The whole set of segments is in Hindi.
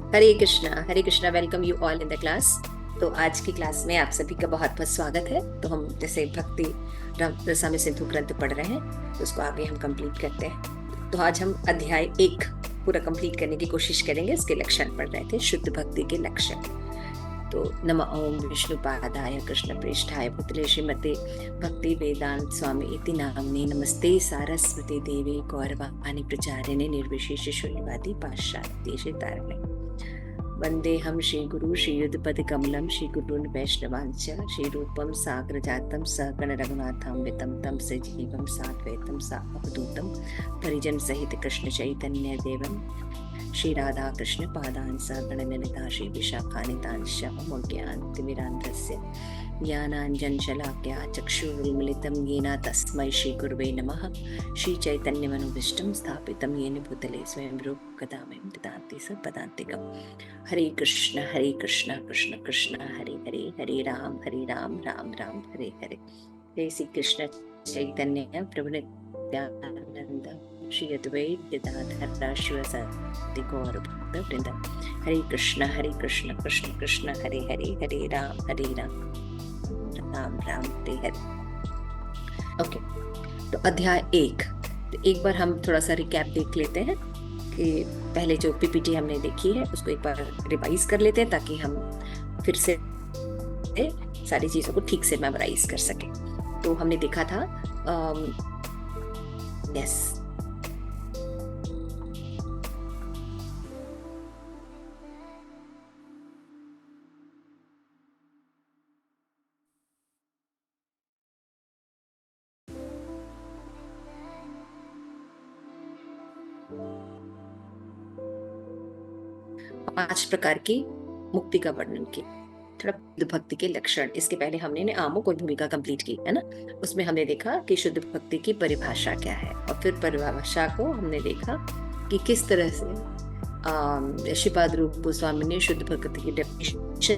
Hare Krishna, welcome you all in the class. तो आज की क्लास में आप सभी का बहुत बहुत स्वागत है। तो हम जैसे भक्ति रसामृत सिंधु ग्रंथ पढ़ रहे हैं, तो उसको आगे हम कंप्लीट करते हैं। तो आज हम अध्याय 1 पूरा कंप्लीट करने की कोशिश करेंगे। इसके लक्षण पढ़ रहे थे, शुद्ध भक्ति के लक्षण। तो नमः ओम विष्णुपादाय कृष्ण प्रेष्ठाय भूतले श्रीमते भक्ति वेदांत स्वामी इति नाम्ने नमस्ते सारस्वती देवी गौरवाणी प्रचारिणे निर्विशेष शून्यवादी पाश्चात्य तारणे वंदे हम श्री गुरु श्री युद्धपद कमलम श्री गुरुन् वैष्णवांच श्री रूपम साग्र जातम सहगण रघुनाथान्वितम तम सजीवम साद्वैतम सावधूतम परिजन सहित कृष्ण चैतन्य देवम श्री राधा कृष्ण पादान सहगण ललिता श्री विशाखानितांश ज्ञानतिमिरान्धस्य ज्ञानाञ्जन शलाक्या चक्षुरुन्मिलितं येन तस्मै श्री गुरुवे नमः। श्री चैतन्यमनोभीष्टं स्थापितं येन भूतले स्वयं रूप कदा मह्यं ददाति सपदान्तिकम्। हरे कृष्ण कृष्ण कृष्ण हरे हरे, हरे राम राम राम हरे हरे। जय श्री कृष्ण चैतन्य प्रभु नित्यानंद श्री अद्वैत गदाधर शिवसति गौर भक्त वृंद। हरे कृष्ण कृष्ण कृष्ण हरे हरे, हरे राम राम राम हरे हरे। ओके, तो अध्याय 1। तो एक बार हम थोड़ा सा रिकैप देख लेते हैं कि पहले जो पीपीटी हमने देखी है उसको एक बार रिवाइज कर लेते हैं, ताकि हम फिर से सारी चीजों को ठीक से मेमोराइज कर सके। तो हमने देखा था यस पांच प्रकार की मुक्ति का वर्णन किया, थोड़ा शुद्ध भक्ति के लक्षण। इसके पहले हमने आमुख और भूमिका कंप्लीट की है ना। उसमें हमने देखा कि शुद्ध भक्ति की परिभाषा क्या है, और फिर परिभाषा को हमने देखा कि किस तरह से श्रीपाद रूप गोस्वामी ने शुद्ध भक्ति की डेफिनेशन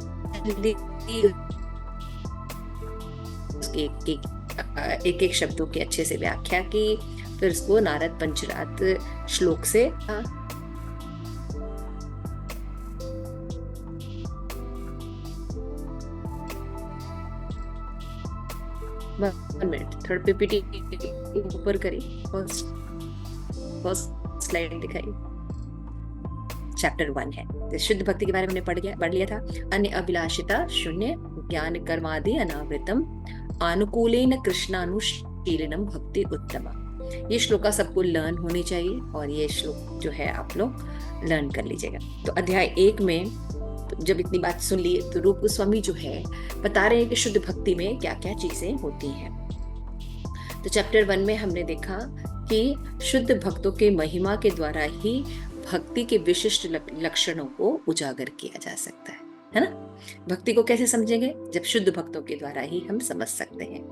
एक एक शब्दों की अच्छे से व्याख्या की। फिर उसको नारद पंचरात श्लोक से थर्ड पीपीटी ऊपर करी, फर्स्ट स्लाइड दिखाई। चैप्टर 1 है, तो शुद्ध भक्ति के बारे में हमने पढ़ लिया था। अन्य अभिलाषिता शून्य ज्ञान कर्मादि अनावृतम अनुकूलेन कृष्णानुशीलनम भक्ति उत्तमा। ये श्लोका सबको लर्न होनी चाहिए, और ये श्लोक जो है आप लोग लर्न कर लीजिएगा। तो अध्याय 1 में जब इतनी बात सुन ली, तो रूप गोस्वामी जो है बता रहे हैं कि शुद्ध भक्ति में क्या क्या चीजें होती हैं। तो चैप्टर 1 में हमने देखा कि शुद्ध भक्तों के महिमा के द्वारा ही भक्ति के विशिष्ट लक्षणों को उजागर किया जा सकता है ना। भक्ति को कैसे समझेंगे? जब शुद्ध भक्तों के द्वारा ही हम समझ सकते हैं।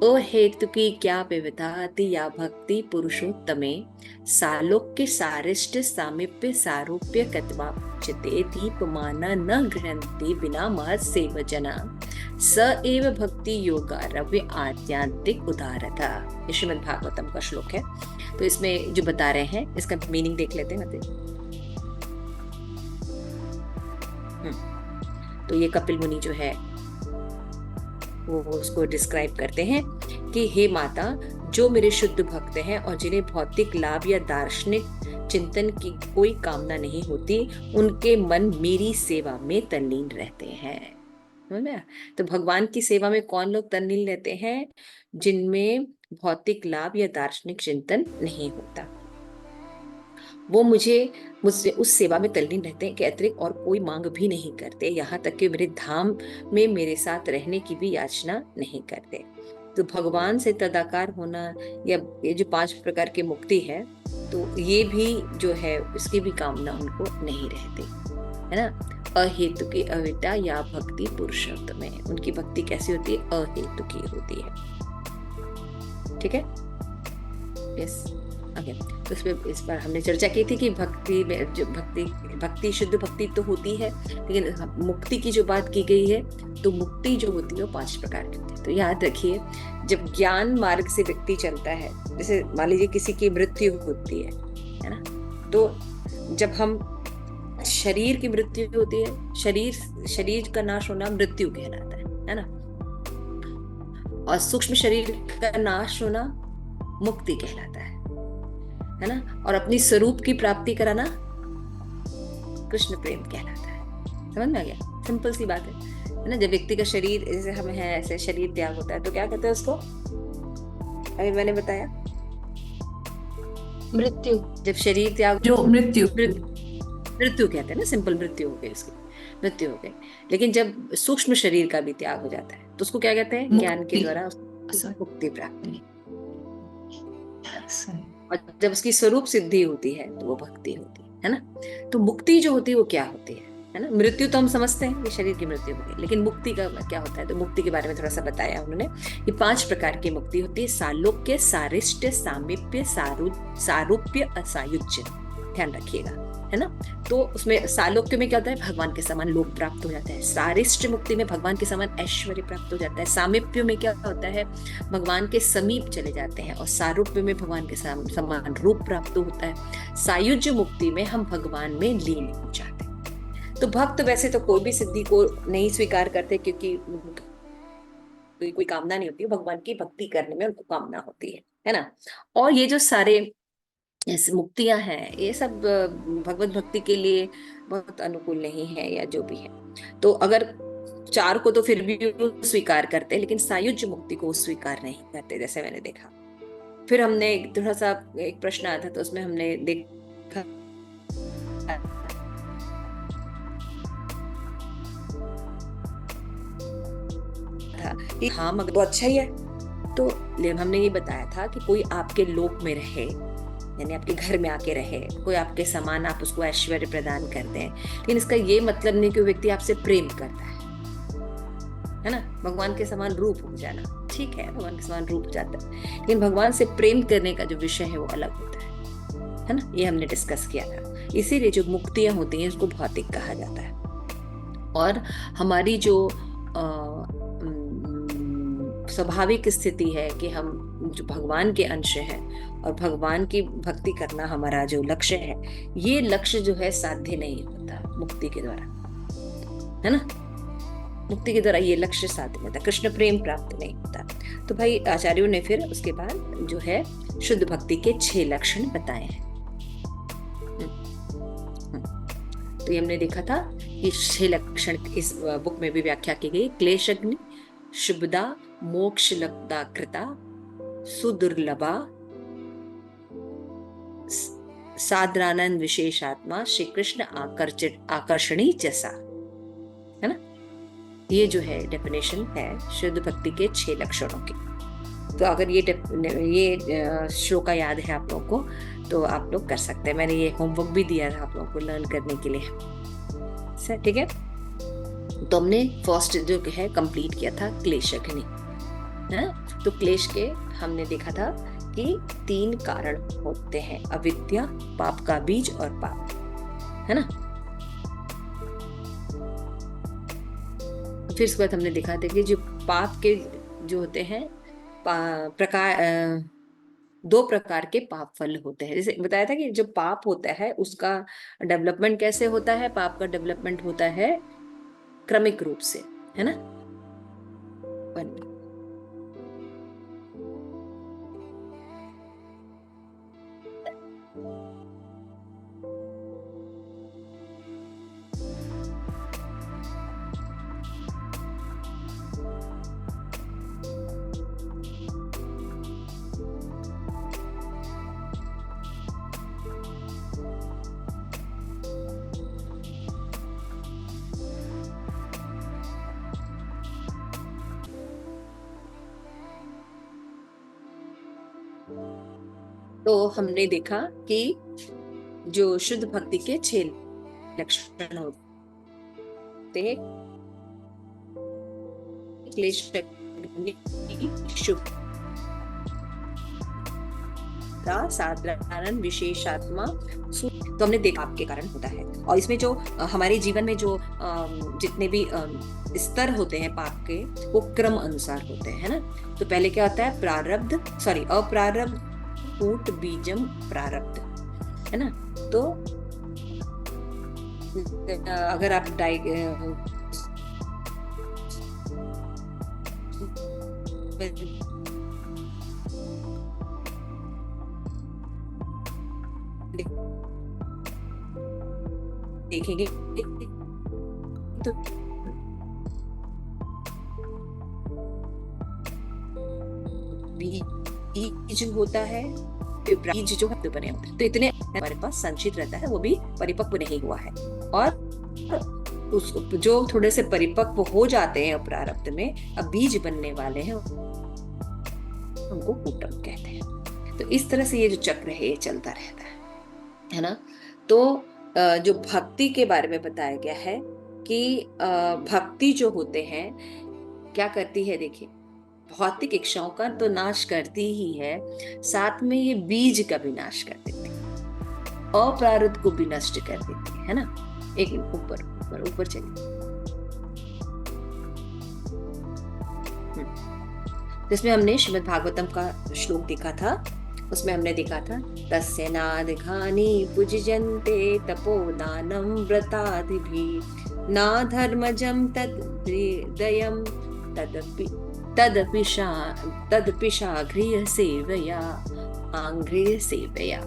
ओ हेतु की क्या विविधाति या भक्ति पुरुषोत्तमे सालोक्य सारिष्ट सामीप्य सारूप्य कत्वा चिते दीपमाना न गृहन्ति बिना महत् सेवजना स एव भक्ति योगा रव्य आत्यांतिक उदारता। ये श्रीमद् भागवतम का श्लोक है। तो इसमें जो बता रहे हैं इसका मीनिंग देख लेते हैं। तो ये कपिल मुनि जो है वो उसको डिस्क्राइब करते हैं कि हे माता, जो मेरे शुद्ध भक्त हैं और जिन्हें भौतिक लाभ या दार्शनिक चिंतन की कोई कामना नहीं होती, उनके मन मेरी सेवा में तल्लीन रहते हैं। तो भगवान की सेवा में कौन लोग तल्लीन रहते हैं? जिनमें भौतिक लाभ या दार्शनिक चिंतन नहीं होता, वो मुझसे उस सेवा में तल्लीन रहते हैं कि अतिरिक्त और कोई मांग भी नहीं करते, यहाँ तक कि मेरे धाम में मेरे साथ रहने की भी याचना नहीं करते। तो भगवान से तदाकार होना, या ये जो 5 प्रकार की मुक्ति है, तो ये भी जो है इसकी भी कामना उनको नहीं रहती है ना। अहेतु की अविद्या या भक्ति पुरुषोत्तम में उनकी भक्ति कैसी होती है? अहेतु की होती है। ठीक है। Yes, okay. तो इस पर हमने चर्चा की थी कि भक्ति में जो भक्ति शुद्ध भक्ति तो होती है, लेकिन मुक्ति की जो बात की गई है, तो मुक्ति जो होती है वो 5 प्रकार की होती है। तो याद रखिए, जब ज्ञान मार्ग से व्यक्ति चलता है, जैसे मान लीजिए किसी की मृत्यु होती है ना, तो जब हम शरीर की मृत्यु होती है, शरीर का नाश होना मृत्यु कहलाता है ना, और सूक्ष्म शरीर का नाश होना मुक्ति कहलाता है ना, और अपनी स्वरूप की प्राप्ति कराना कृष्ण प्रेम कहलाता है। समझ में आ गया? सिंपल सी बात है ना। जब व्यक्ति का शरीर, जैसे हम हैं ऐसे, शरीर त्याग होता है तो क्या कहते हैं उसको? अभी मैंने बताया मृत्यु। जब शरीर त्याग, जो मृत्यु मृत्यु कहते हैं ना, सिंपल मृत्यु हो गई, उसकी मृत्यु हो गई। लेकिन जब सूक्ष्म शरीर का भी त्याग हो जाता है तो उसको क्या कहते हैं? ज्ञान के द्वारा मुक्ति प्राप्ति। और जब उसकी स्वरूप सिद्धि होती है तो वो भक्ति होती है ना। तो मुक्ति जो होती है वो क्या होती है ना। मृत्यु तो हम समझते हैं ये शरीर की मृत्यु होगी, लेकिन मुक्ति का क्या होता है? तो मुक्ति के बारे में थोड़ा सा बताया उन्होंने। ये 5 प्रकार की मुक्ति होती है: सालोक्य, सारिष्ट, सामीप्य, सारूप्य, असायुज्य। ध्यान रखिएगा, है ना। तो उसमें सालोक्य में क्या होता है? भगवान के समान लोक प्राप्त हो जाता है। सारिष्ट मुक्ति में भगवान के समान ऐश्वर्य प्राप्त हो जाता है। सामीप्य में क्या होता है? भगवान के समीप चले जाते हैं। और सारूप्य में भगवान के समान रूप प्राप्त होता है। सायुज्य मुक्ति में हम भगवान में लीन हो जाते हैं। तो भक्त वैसे तो कोई भी सिद्धि को नहीं स्वीकार करते, क्योंकि कोई कामना नहीं होती, भगवान की भक्ति करने में उनको कामना होती है ना। और ये जो सारे ऐसे मुक्तियां हैं, ये सब भगवत भक्ति के लिए बहुत अनुकूल नहीं है, या जो भी है। तो अगर 4 को तो फिर भी स्वीकार करते, लेकिन सायुज्य मुक्ति को स्वीकार नहीं करते, जैसे मैंने देखा। फिर हमने थोड़ा सा एक प्रश्न आया था, तो उसमें हमने देखा था कि हाँ मगर तो अच्छा ही है। तो हमने ये बताया था कि कोई आपके लोक में रहे, यानी आपके घर में आके रहे, कोई आपके समान, आप उसको ऐश्वर्य प्रदान कर दें, लेकिन इसका ये मतलब नहीं कि वो व्यक्ति आपसे प्रेम करता है ना। भगवान के समान रूप हो जाना ठीक है, भगवान के समान रूप हो जाता है, लेकिन भगवान से प्रेम करने का जो विषय है वो अलग होता है ना। ये हमने डिस्कस किया था। इसीलिए जो मुक्तियां होती हैं उसको भौतिक कहा जाता है। और हमारी जो स्वाभाविक स्थिति है कि हम जो भगवान के अंश हैं, और भगवान की भक्ति करना हमारा जो लक्ष्य है, ये लक्ष्य जो है साध्य नहीं होता मुक्ति के द्वारा, है ना। मुक्ति के द्वारा ये लक्ष्य साध्य नहीं होता, कृष्ण प्रेम प्राप्त नहीं होता। तो भाई आचार्यों ने फिर उसके बाद जो है शुद्ध भक्ति के 6 लक्षण बताए हैं। तो ये हमने देखा था कि 6 लक्षण इस बुक में भी व्याख्या की गई। क्लेशग्नि, शुभदा, मोक्ष लब्धा कृता, सुदुर्लभा, साद्रानंद विशेषात्मा, श्री कृष्ण आकर्षणी जैसा, है ना। ये जो है डेफिनेशन है शुद्ध भक्ति के 6 लक्षणों की। तो अगर ये श्लोका याद है आप लोगों को, तो आप लोग कर सकते हैं। मैंने ये होमवर्क भी दिया था आप लोगों को लर्न करने के लिए, सर ठीक है। तो हमने फर्स्ट जो है कंप्लीट किया था क्लेशग्नि, है। तो क्लेश के हमने देखा था कि 3 कारण होते हैं: अविद्या, पाप का बीज और पाप, है ना। फिर उसके बाद हमने देखा था कि जो पाप के जो होते हैं प्रकार, 2 प्रकार के पाप फल होते हैं। जैसे बताया था कि जो पाप होता है उसका डेवलपमेंट कैसे होता है? पाप का डेवलपमेंट होता है क्रमिक रूप से, है ना। तो हमने देखा कि जो शुद्ध भक्ति के 6 लक्षण होते हैं: क्लेश, साधारण विशेषात्मा तो हमने देखा आपके कारण होता है। और इसमें जो हमारे जीवन में जो जितने भी स्तर होते हैं पाप के, वो क्रम अनुसार होते हैं, है ना। तो पहले क्या होता है, अप्रारब्ध कूट बीजम प्रारब्ध, है ना। तो अगर आप देखेंगे तो बीज होता है, बीज जो है बने होते हैं, तो इतने हमारे पास संचित रहता है, वो भी परिपक्व नहीं हुआ है। और उस जो थोड़े से परिपक्व हो जाते हैं प्रारब्ध में, अब बीज बनने वाले हैं, उनको कूटम कहते हैं। तो इस तरह से ये जो चक्र है ये चलता रहता है ना। तो जो भक्ति के बारे में बताया गया है कि भक्ति जो होते हैं क्या करती है, देखिए भौतिक इच्छाओं का तो नाश करती ही है, साथ में ये बीज का भी नाश कर देती है, अप्रारब्ध को भी नष्ट कर देती है ना। एक ऊपर ऊपर ऊपर चलिए, जिसमें हमने श्रीमद् भागवतम का श्लोक देखा था। उसमें हमने देखा था तस्य नादघानि पूज्यन्ते तपोदानं व्रतादिभिः ना धर्मजं तद्दयं तदपिशा गृह सेवया आंग्रेय सेवया,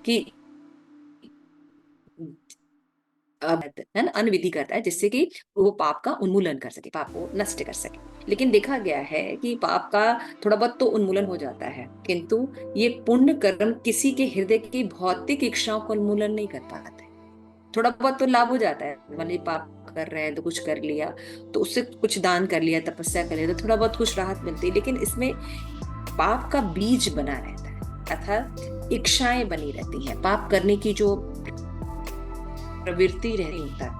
कि है ना, अनविधि करता है जिससे कि वो पाप का उन्मूलन कर सके, पाप को नष्ट कर सके। लेकिन देखा गया है कि पाप का थोड़ा बहुत तो उन्मूलन हो जाता है, किंतु ये पुण्य कर्म किसी के हृदय की भौतिक इच्छाओं को उन्मूलन नहीं कर पाते। थोड़ा बहुत तो लाभ हो जाता है, मान लीजिए पाप कर रहे हैं तो कुछ कर लिया, तो उससे कुछ दान कर लिया, तपस्या कर लिया, तो थोड़ा बहुत कुछ राहत मिलती है। लेकिन इसमें पाप का बीज बना रहता है, अर्थात इच्छाएं बनी रहती है, पाप करने की जो प्रवृत्ति रहती है।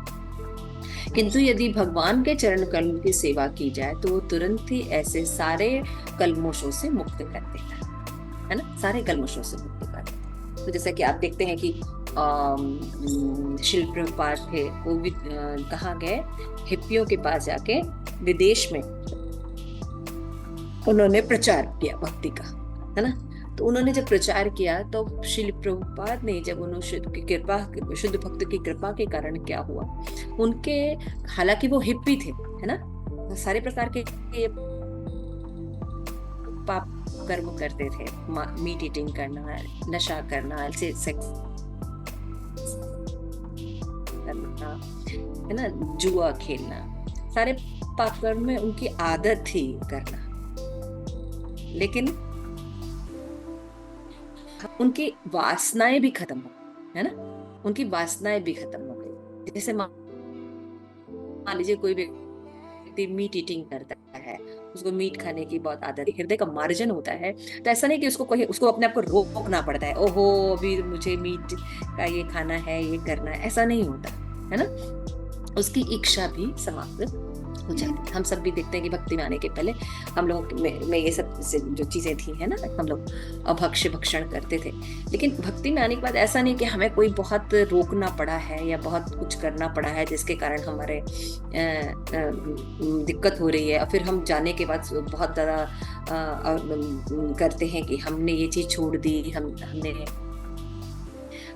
किंतु यदि भगवान के चरण कमल की सेवा की जाए तो वो तुरंत ही ऐसे सारे कल्मशों से मुक्त कर देता है ना, सारे कल्मशों से मुक्त कर देता। तो जैसा कि आप देखते हैं कि शिल प्रभुपाद थे, वो भी कहाँ गए, हिप्पियों के पास जाके विदेश में उन्होंने प्रचार किया भक्ति का, है ना। तो उन्होंने जब प्रचार किया तो श्रील प्रभुपाद ने, जब उन्होंने शुद्ध भक्त की कृपा के कारण क्या हुआ, उनके, हालांकि वो हिप्पी थे, है ना, सारे प्रकार के पाप कर्म करते थे, मीट ईटिंग करना, नशा करना, सेक्स करना, है ना, जुआ खेलना, सारे पाप कर्म में उनकी आदत थी करना। लेकिन उनकी वासनाएं भी खत्म हो गई, है ना, उनकी वासनाएं भी खत्म हो गई। जैसे मान लीजिए कोई व्यक्ति मीट ईटिंग करता है, उसको मीट खाने की बहुत आदत, हृदय का मार्जन होता है, तो ऐसा नहीं कि उसको अपने आप को रोकना पड़ता है, ओहो अभी मुझे मीट का ये खाना है, ये करना है, ऐसा नहीं होता है ना। उसकी इच्छा भी समाप्त हो जाती। हम सब भी देखते हैं कि भक्ति में आने के पहले हम लोग में ये सब जो चीजें थी, है ना, हम लोग अभक्ष्य भक्षण करते थे। लेकिन भक्ति में आने के बाद ऐसा नहीं कि हमें कोई बहुत रोकना पड़ा है या बहुत कुछ करना पड़ा है जिसके कारण हमारे दिक्कत हो रही है, और फिर हम जाने के बाद बहुत ज्यादा करते हैं कि हमने ये चीज छोड़ दी, हमने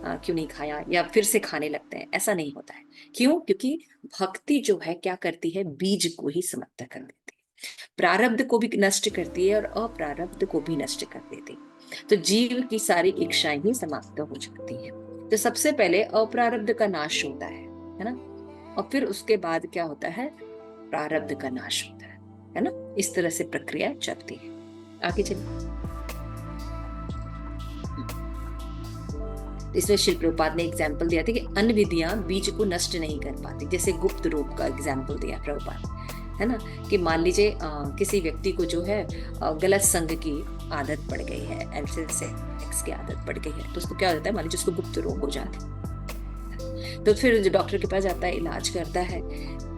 क्यों नहीं खाया, या फिर से खाने लगते हैं। ऐसा नहीं होता है। क्यों? क्योंकि भक्ति जो है क्या करती है, बीज को ही समाप्त कर देती है, प्रारब्ध को भी नष्ट करती है और अप्रारब्ध को भी नष्ट कर देती है। तो जीव की सारी इच्छाएं ही समाप्त हो जाती है। तो सबसे पहले अप्रारब्ध का नाश होता है ना, और फिर उसके बाद क्या होता है, प्रारब्ध का नाश होता है ना। इस तरह से प्रक्रिया चलती है। आगे चलिए। इसमें शिल प्रभुपाद ने एग्जाम्पल दिया था कि अन्य विधियां बीज को नष्ट नहीं कर पाती। जैसे गुप्त रूप का एग्जाम्पल दिया प्रभुपाद, है ना, कि मान लीजिए किसी व्यक्ति को जो है गलत संग की आदत पड़ गई है, सेक्स की आदत पड़ गई है, तो उसको क्या होता है, मान लीजिए उसको गुप्त रोग हो जाता है, तो फिर जो डॉक्टर के पास जाता है, इलाज करता है,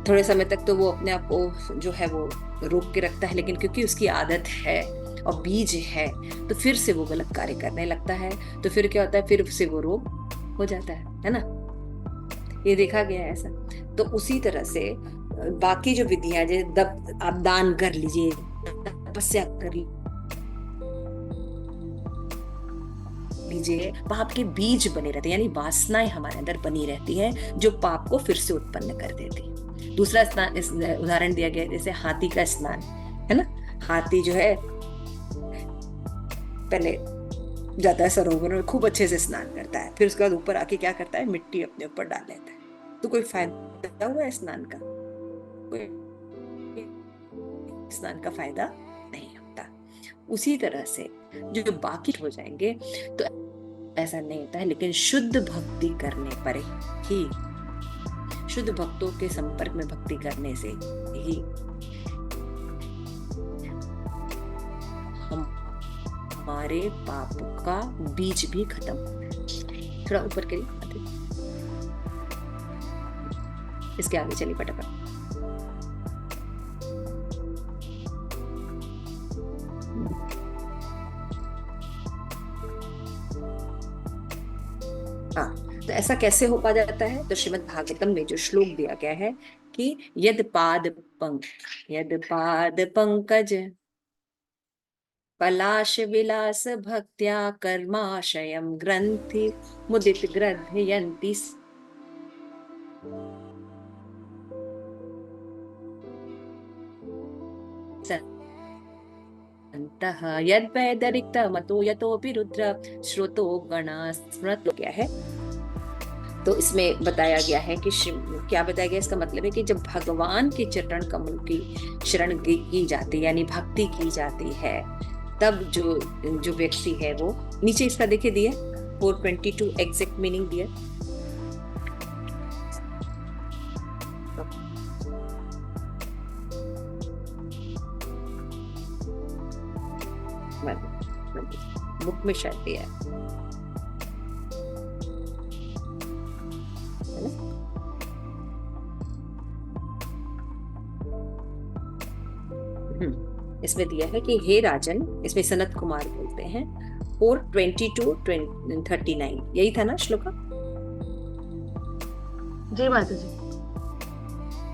थोड़े समय तक तो वो अपने आप को जो है वो रोक के रखता है, लेकिन क्योंकि उसकी आदत है और बीज है तो फिर से वो गलत कार्य करने लगता है। तो फिर क्या होता है, फिर से वो रोग हो जाता है ना। ये देखा गया है ऐसा। तो उसी तरह से बाकी जो विधियां, जैसे आप दान कर लीजिए, तपस्या कर लीजिए, पाप के बीज बने रहते हैं, यानी वासनाएं हमारे अंदर बनी रहती है जो पाप को फिर से उत्पन्न कर देती है। दूसरा स्नान इस उदाहरण दिया गया जैसे हाथी का स्नान, है ना। हाथी जो है पहले जाता है सरोवर में, खूब अच्छे से स्नान करता है, फिर उसके बाद ऊपर आके क्या करता है, मिट्टी अपने ऊपर डाल लेता है। तो कोई फायदा हुआ है स्नान का? कोई स्नान का फायदा नहीं होता। उसी तरह से जो बाकी हो जाएंगे तो ऐसा नहीं होता है, लेकिन शुद्ध भक्ति करने पर ही, शुद्ध भक्तों के संपर्क में भक्ति करने से ही हमारे पाप का बीज भी खत्म। थोड़ा ऊपर करिए, इसके आगे चलिए फटाफट। हाँ, तो ऐसा कैसे हो पा जाता है? तो श्रीमद् भागवतम में जो श्लोक दिया गया है कि यद पाद पंकज पलाश विलास भक्त्या कर्माशयम ग्रंथि मुदित ग्रंथयन्ति संतः यद वैदरिक्त मतो यतोपि रुद्र श्रुतो गणा स्मृत गया है। तो इसमें बताया गया है कि क्या बताया गया, इसका मतलब है कि जब भगवान के चरण कमल की शरण की जाती है, यानी भक्ति की जाती है, तब जो व्यक्ति है वो, नीचे इसका देखिए दिया 422 एग्जैक्ट मीनिंग दिया। बुक में शायद दिया है। इसमें दिया है कि हे राजन, इसमें सनत कुमार बोलते हैं, 4:22-39 यही था ना श्लोका? जी माता जी।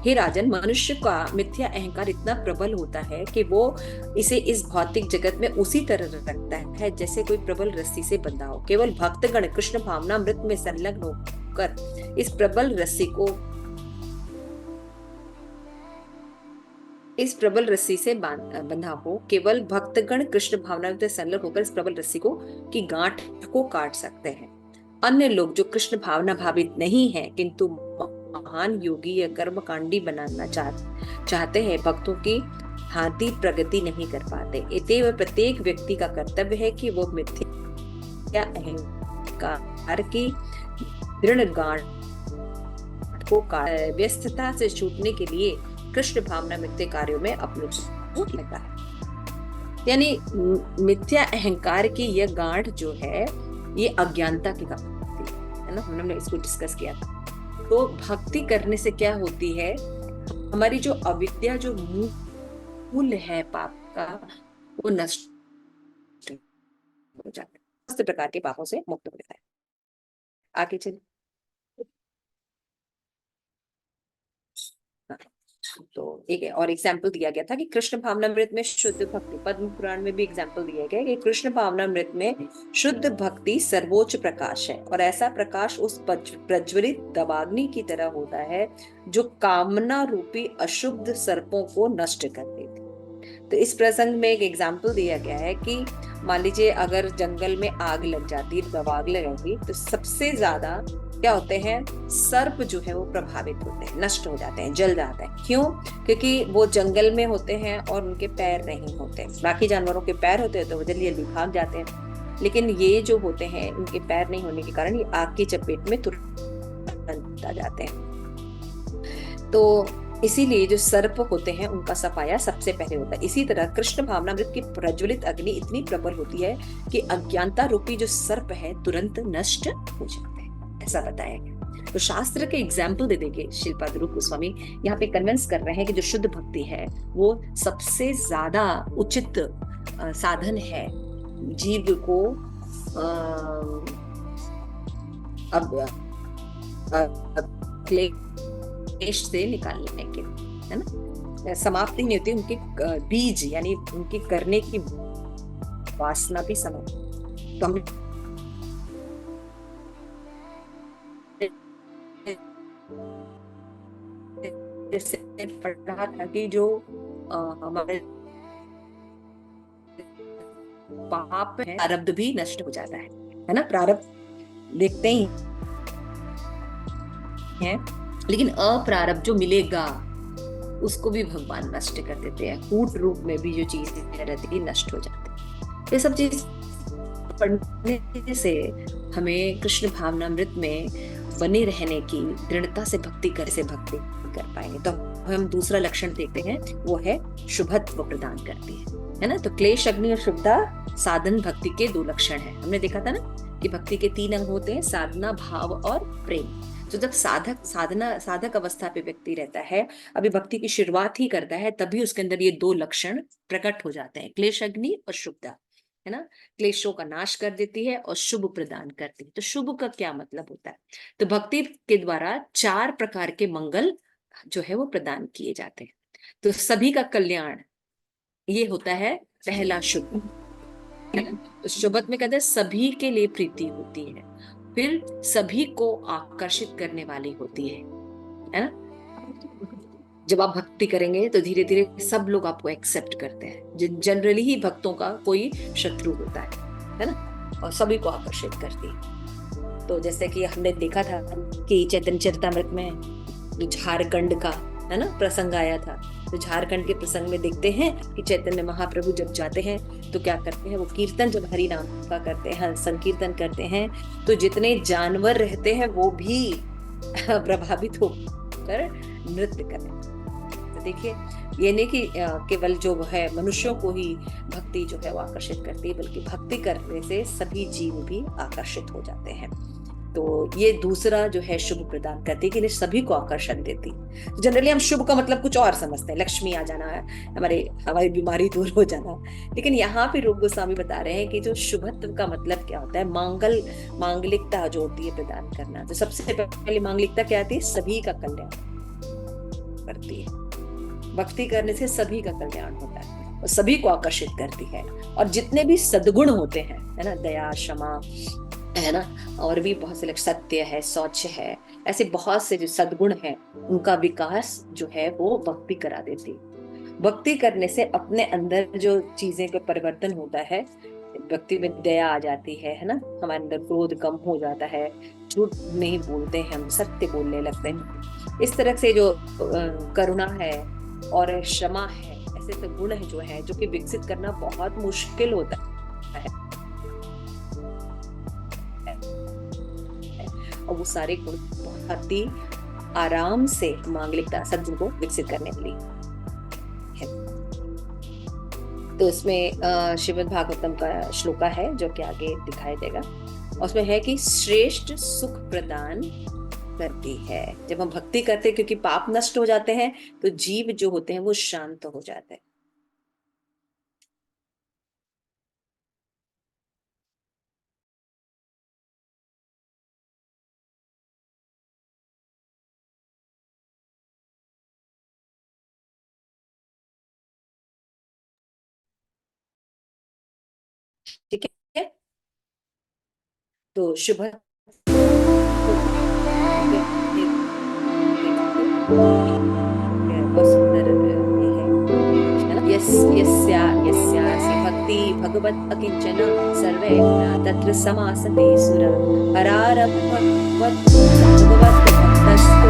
हे राजन, मनुष्य का मिथ्या अहंकार इतना प्रबल होता है कि वो इसे इस भौतिक जगत में उसी तरह रखता है जैसे कोई प्रबल रस्सी से बंधा हो। केवल भक्तगण कृष्ण भावनामृत में संलग्न होकर इस प्रबल रस्सी से बंधा हो, केवल भक्तगण कृष्ण भावनामृत में संलग्न होकर इस प्रबल रस्सी की गांठ को काट सकते हैं। अन्य लोग जो कृष्ण भावना भावित नहीं है किंतु महान योगी या कर्मकांडी बनाना चाहते हैं, भक्तों की भांति प्रगति नहीं कर पाते। अतएव प्रत्येक व्यक्ति का कर्तव्य है कि वो मिथ्या अहंकार की दृढ़ गांठ को व्यस्तता से छूटने के लिए कृष्ण भावना मिथ्या कार्यों में अपने लगा है। यानी मिथ्या अहंकार की यह गांठ जो है, ये अज्ञानता की गांठ है ना, हमने इसको डिस्कस किया था। तो भक्ति करने से क्या होती है, हमारी जो अविद्या, जो मूल है पाप का, वो नष्ट हो जाता है, समस्त प्रकार के पापों से मुक्त हो जाता है। आगे चलिए। तो एक और एग्जाम्पल दिया गया था कि कृष्ण भावनामृत में शुद्ध भक्ति, पद्म पुराण में भी एग्जाम्पल दिया गया कि कृष्ण भावनामृत में शुद्ध भक्ति सर्वोच्च प्रकाश है, और ऐसा प्रकाश उस प्रज्वलित दवाग्नि की तरह होता है जो कामना रूपी अशुद्ध सर्पों को नष्ट कर देती। तो इस प्रसंग में एक एग्जाम्पल दिया गया है कि मान लीजिए अगर जंगल में आग लग जाती है, आग लगेगी, तो सबसे ज्यादा क्या होते हैं, सर्प जो है वो प्रभावित होते हैं, नष्ट हो जाते हैं, जल जाते हैं। क्यों? क्योंकि वो जंगल में होते हैं और उनके पैर नहीं होते। बाकी जानवरों के पैर होते हैं तो वो जल्दी जल्दी भाग जाते हैं, लेकिन ये जो होते हैं उनके पैर नहीं होने के कारण ये आग की चपेट में तुरंत आ जाते हैं। तो इसीलिए जो सर्प होते हैं उनका सफाया सबसे पहले होता है। इसी तरह कृष्ण भावनामृत की प्रज्वलित अग्नि इतनी प्रबल होती है कि अज्ञानता रूपी जो सर्प है तुरंत नष्ट हो जाते हैं, ऐसा बताया गया। तो शास्त्र के एग्जाम्पल दे देंगे शिलपाद रूप गोस्वामी यहाँ पे कन्विंस कर रहे हैं कि जो शुद्ध भक्ति है वो सबसे ज्यादा उचित साधन है जीव को क्लेश से निकालने के, है ना। समाप्ति नहीं होती, उनके बीज यानी उनकी करने की वासना भी समाप्त। तो हमने पढ़ा था कि जो हमारे पाप है प्रारब्ध भी नष्ट हो जाता है ना। प्रारब्ध देखते ही है, लेकिन अप्रारब्ध जो मिलेगा उसको भी भगवान नष्ट कर देते हैं। कूट रूप में भी जो चीज रहती है नष्ट हो जाती है। ये सब चीज पढ़ने से हमें कृष्ण भावनामृत में बने रहने की दृढ़ता से भक्ति कर पाएंगे। तो हम दूसरा लक्षण देखते हैं, वो है शुभत्व प्रदान करती है ना। तो क्लेश, अग्नि और शुभता साधन भक्ति के दो लक्षण हैं। हमने देखा था ना कि भक्ति के 3 अंग होते हैं, साधना, भाव और प्रेम। तो जब साधक अवस्था पे व्यक्ति रहता है, अभी भक्ति की शुरुआत ही करता है, तभी उसके अंदर ये 2 लक्षण प्रकट हो जाते हैं, क्लेश अग्नि और शुभता, है ना। क्लेशों का नाश कर देती है और शुभ प्रदान करती है। तो शुभ का क्या मतलब होता है? तो भक्ति के द्वारा 4 प्रकार के मंगल जो है वो प्रदान किए जाते हैं। तो सभी का कल्याण ये होता है पहला शुभ, है ना। तो शुभत में कहते हैं सभी के लिए प्रीति होती है, फिर सभी को आकर्षित करने वाली होती है ना। जब आप भक्ति करेंगे तो धीरे धीरे सब लोग आपको एक्सेप्ट करते हैं। जनरली ही भक्तों का कोई शत्रु होता है ना, और सभी को आकर्षित करती है। तो जैसे कि हमने देखा था कि चैतन्य चरितामृत में झारखंड का, है ना, प्रसंग आया था। तो झारखंड के प्रसंग में देखते हैं कि चैतन्य महाप्रभु जब जाते हैं तो क्या करते हैं, वो कीर्तन जब हरि नाम का करते हैं, संकीर्तन करते हैं, तो जितने जानवर रहते हैं वो भी प्रभावित होकर नृत्य करें। तो देखिए, ये नहीं कि केवल जो है मनुष्यों को ही भक्ति जो है वो आकर्षित करती है, बल्कि भक्ति करने से सभी जीव भी आकर्षित हो जाते हैं। तो ये दूसरा जो है शुभ प्रदान करती है कि सभी को आकर्षण देती। तो जनरली हम शुभ का मतलब कुछ और समझते हैं, लक्ष्मी आ जाना, हमारी बीमारी दूर हो जाना, लेकिन यहाँ पे रूप गोस्वामी बता रहे हैं कि जो शुभत्व का मतलब क्या होता है, मांगलिकता जो होती है प्रदान करना। तो सबसे पहले मांगलिकता क्या आती है, सभी का कल्याण करती है। भक्ति करने से सभी का कल्याण होता है और सभी को आकर्षित करती है। और जितने भी सद्गुण होते हैं, है ना, दया, क्षमा, है ना, और भी बहुत से, सत्य है, शौच है, ऐसे बहुत से जो सद्गुण हैं उनका विकास जो है वो भक्ति करा देती। भक्ति करने से अपने अंदर जो चीजें का परिवर्तन होता है, व्यक्ति में दया आ जाती है ना, हमारे अंदर क्रोध कम हो जाता है, झूठ नहीं बोलते हैं, हम सत्य बोलने लगते हैं। इस तरह से जो करुणा है और क्षमा है, ऐसे तो गुण है जो कि विकसित करना बहुत मुश्किल होता है, और वो सारे गुण बहुत ही आराम से मांगलिकता सद्गुण को विकसित करने के लिए है। तो इसमें श्रीमद् भागवतम का श्लोका है जो कि आगे दिखाई देगा। उसमें है कि श्रेष्ठ सुख प्रदान करती है। जब हम भक्ति करते हैं, क्योंकि पाप नष्ट हो जाते हैं, तो जीव जो होते हैं वो शांत हो जाते हैं। ठीक है, तो शुभ यस्यासि भक्ति भगवत् अकिंचन सर्वे तत्र समासते सुर हरारभगवत् भक्तस्तु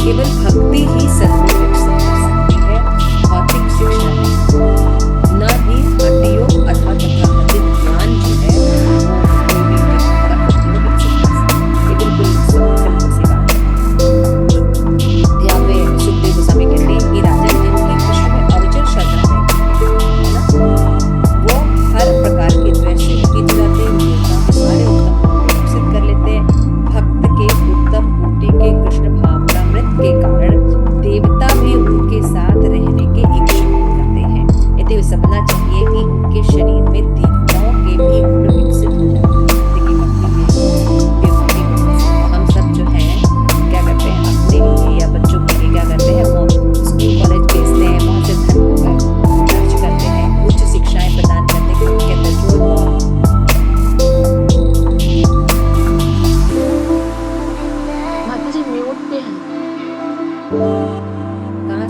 केवल भक्ति ही सद्गुण विकसित कर सकती है, भौतिक शिक्षा न ही हड्डियों अथवा तथाकथित ज्ञान जो है वो हर प्रकार के द्वेष की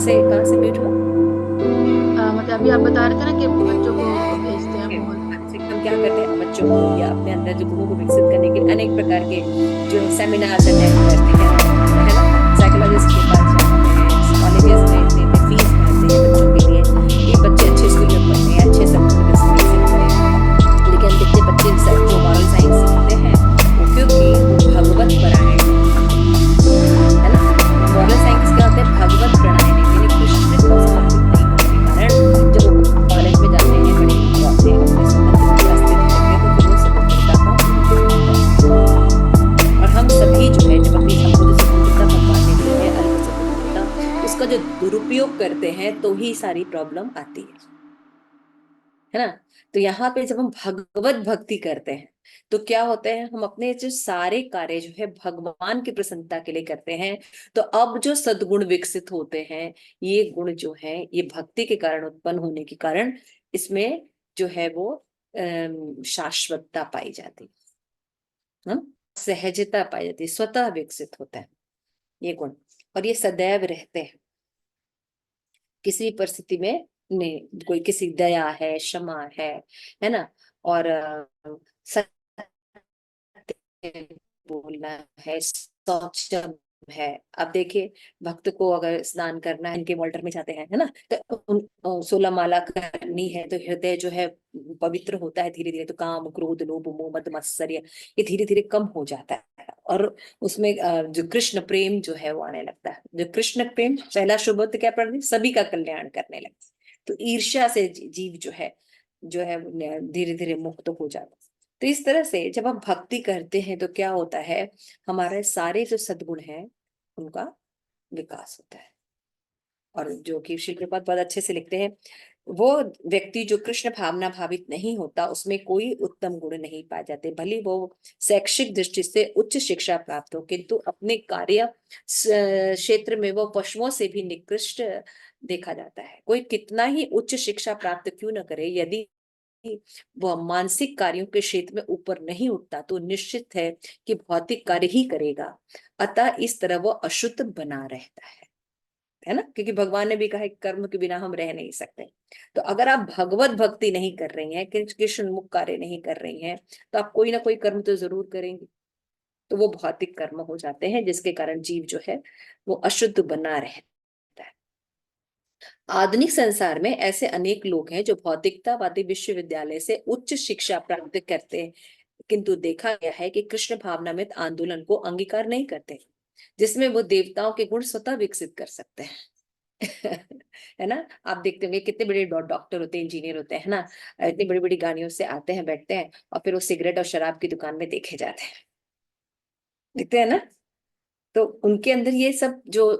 कहाँ से म्यूट हुआ? मतलब अभी आप बता रहे थे ना कि बच्चों को भेजते हैं Okay. बोल। हम क्या करते हैं, बच्चों को या अपने अंदर जो गुणों को विकसित करने के लिए अनेक प्रकार के जो सेमिनार्स अटेंड करते हैं, है ना, साइकोलॉजिस्ट के पास जाते हैं, कॉलेजेस में इतने इतने फीस भरते हैं बच्चों के लिए कि बच्चे अच्छे स्कूल में पढ़े, अच्छे सद्गुण विकसित करें। लेकिन हम देखते हैं बच्चे जो मॉरल साइंस सीखते हैं वो, क्योंकि वो भगवत परायण नहीं होते, है ना। मॉरल साइंस क्या होते हैं? भगवत परायण नहीं, यानी कृष्ण को समर्पित नहीं होने के कारण जब वो कॉलेज में जाते हैं, बड़े अपने अपने संबंध में रास्ते ढूंढते हैं, तो फिर वो स्वतंत्रता का दुरुपयोग करते हैं। और हम सभी जो है, जब अपनी हमको जो स्वतंत्रता भगवान ने दी है, अल्प स्वतंत्रता, उसका जो दुरुपयोग करते हैं तो ही सारी प्रॉब्लम आती है ना। तो यहाँ पे जब हम भगवत भक्ति करते हैं तो क्या होते हैं, हम अपने जो सारे कार्य जो है भगवान की प्रसन्नता के लिए करते हैं। तो अब जो सद्गुण विकसित होते हैं, ये गुण जो है ये भक्ति के कारण उत्पन्न होने के कारण इसमें जो है वो शाश्वतता पाई जाती है, सहजता पाई जाती है, स्वतः विकसित होता है ये गुण। और ये सदैव रहते हैं, किसी भी परिस्थिति में नहीं, कोई किसी दया है, क्षमा है ना, और सत्य बोलना है, शौचम है। अब देखिए, भक्त को अगर स्नान करना है, इनके वाल्टर में जाते हैं, है ना, तो 16 माला करनी है, तो हृदय जो है पवित्र होता है धीरे धीरे। तो काम, क्रोध, लोभ, मोह, मद, मत्सर्य ये धीरे धीरे कम हो जाता है, और उसमें जो कृष्ण प्रेम जो है वो आने लगता है। जो कृष्ण प्रेम, पहला शुभ अर्थ क्या पढ़, सभी का कल्याण करने लगता है। तो ईर्ष्या से जीव जो है धीरे धीरे मुक्त हो जाता है। तो इस तरह से जब हम भक्ति करते हैं तो क्या होता है, हमारे सारे जो सद्गुण हैं उनका विकास होता है। और जो कि श्री प्रभुपाद बहुत अच्छे से लिखते हैं, वो व्यक्ति जो कृष्ण भावना भावित नहीं होता, उसमें कोई उत्तम गुण नहीं पाए जाते, भले वो शैक्षिक दृष्टि से उच्च शिक्षा प्राप्त हो, किंतु अपने कार्य क्षेत्र में वो पशुओं से भी निकृष्ट देखा जाता है। कोई कितना ही उच्च शिक्षा प्राप्त क्यों न करे, यदि वह मानसिक कार्यों के क्षेत्र में ऊपर नहीं उठता तो निश्चित है कि भौतिक कार्य ही करेगा। अतः इस तरह वह अशुद्ध बना रहता है ना, क्योंकि भगवान ने भी कहा है कर्म के बिना हम रह नहीं सकते। तो अगर आप भगवत भक्ति नहीं कर रही हैं, कृष्ण मुख कार्य नहीं कर रही हैं, तो आप कोई ना कोई कर्म तो जरूर करेंगे। तो वो भौतिक कर्म हो जाते हैं, जिसके कारण जीव जो है वो अशुद्ध बना रहता है। आधुनिक संसार में ऐसे अनेक लोग हैं जो भौतिकतावादी विश्वविद्यालय से उच्च शिक्षा प्राप्त करते हैं, किंतु देखा गया है कि कृष्ण भावनामृत आंदोलन को अंगीकार नहीं करते, जिसमें वो देवताओं के गुण स्वतः विकसित कर सकते हैं। है ना। आप देखते होंगे कितने बड़े डॉक्टर होते हैं, इंजीनियर होते हैं, ना, इतनी बड़ी बड़ी गाड़ियों से आते हैं, बैठते हैं, और फिर वो सिगरेट और शराब की दुकान में देखे जाते हैं, दिखते हैं ना। तो उनके अंदर ये सब जो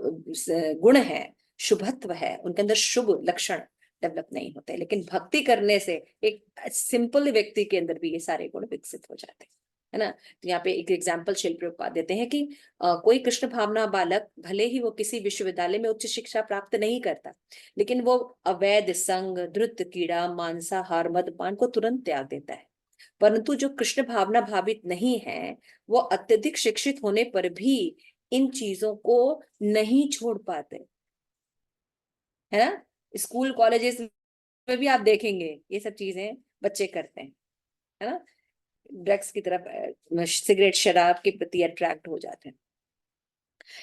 गुण है, शुभत्व है, उनके अंदर शुभ लक्षण डेवलप नहीं होते। लेकिन भक्ति करने से एक सिंपल व्यक्ति के अंदर भी ये सारे गुण विकसित हो जाते हैं, है ना। तो यहाँ पे एक एग्जाम्पल शिल प्रभुपाद देते हैं कि कोई कृष्ण भावना बालक भले ही वो किसी विश्वविद्यालय में उच्च शिक्षा प्राप्त नहीं करता, लेकिन वो अवैध संग, द्रुत कीड़ा, मांसाहार, मदपान को तुरंत त्याग देता है। परंतु जो कृष्ण भावना भावित नहीं है, वो अत्यधिक शिक्षित होने पर भी इन चीजों को नहीं छोड़ पाते, है ना। स्कूल कॉलेजेस में भी आप देखेंगे ये सब चीजें बच्चे करते हैं, है ना। ड्रग्स की तरफ, सिगरेट शराब के प्रति अट्रैक्ट हो जाते हैं।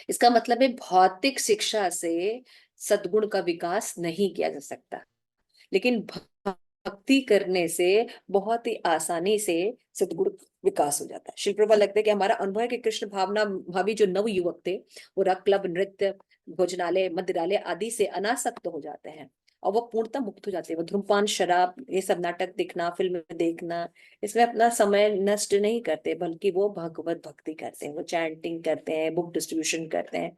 इसका मतलब है भौतिक शिक्षा से सद्गुण का विकास नहीं किया जा सकता, लेकिन भक्ति करने से बहुत ही आसानी से सद्गुण विकास हो जाता है। शिल प्रभुपाद लगता है कि हमारा अनुभव है कि कृष्ण भावना भावी जो नव युवक थे, वो रक क्लब, नृत्य, भोजनालय, मदिरालय आदि से अनासक्त हो जाते हैं, और वो पूर्णतः मुक्त हो जाते हैं। वो धूमपान, शराब, ये सब नाटक देखना, फिल्म देखना, इसमें अपना समय नष्ट नहीं करते, बल्कि वो भगवत भक्ति करते हैं। वो चैंटिंग करते हैं, बुक डिस्ट्रीब्यूशन करते हैं,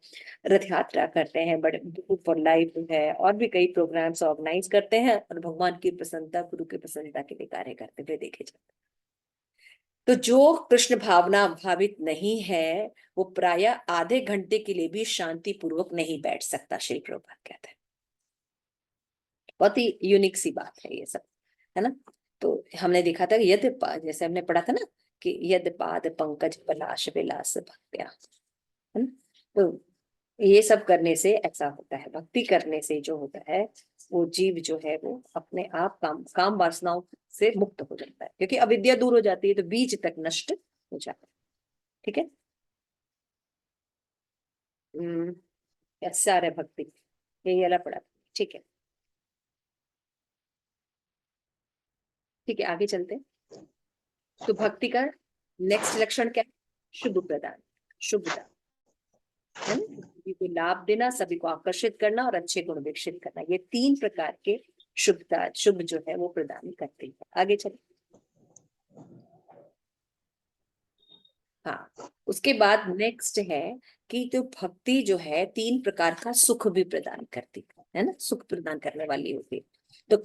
रथ यात्रा करते हैं, बड़े बुक फॉर लाइफ है, और भी कई प्रोग्राम्स ऑर्गेनाइज करते हैं, और भगवान की प्रसन्नता, गुरु की प्रसन्नता के लिए कार्य करते हुए देखे जाते हैं। तो जो कृष्ण भावना भावित नहीं है, वो प्राय आधे घंटे के लिए भी शांति पूर्वक नहीं बैठ सकता, श्री प्रभुपाद कहते हैं। बहुत ही यूनिक सी बात है ये सब, है ना। तो हमने देखा था कि जैसे हमने पढ़ा था ना, कि यद पाद पंकज पलाश विलास भक्त्या, है ना। तो ये सब करने से ऐसा होता है, भक्ति करने से जो होता है वो जीव जो है वो अपने आप काम काम वासनाओं से मुक्त हो जाता है, क्योंकि अविद्या दूर हो जाती है तो बीज तक नष्ट हो जाता है। ठीक है। सारे भक्ति यही वाला पड़ा। ठीक है, ठीक है, आगे चलते हैं। तो भक्ति का नेक्स्ट लक्षण क्या है? शुभ प्रदान, शुभता, है ना? सभी को लाभ देना, सभी को आकर्षित करना और अच्छे गुण विकसित करना, ये 3 प्रकार के शुभता, शुभ जो है वो प्रदान करती है। आगे चलिए। हाँ, उसके बाद नेक्स्ट है कि जो भक्ति जो है 3 प्रकार का सुख भी प्रदान करती है ना, सुख प्रदान करने वाली होती है। तो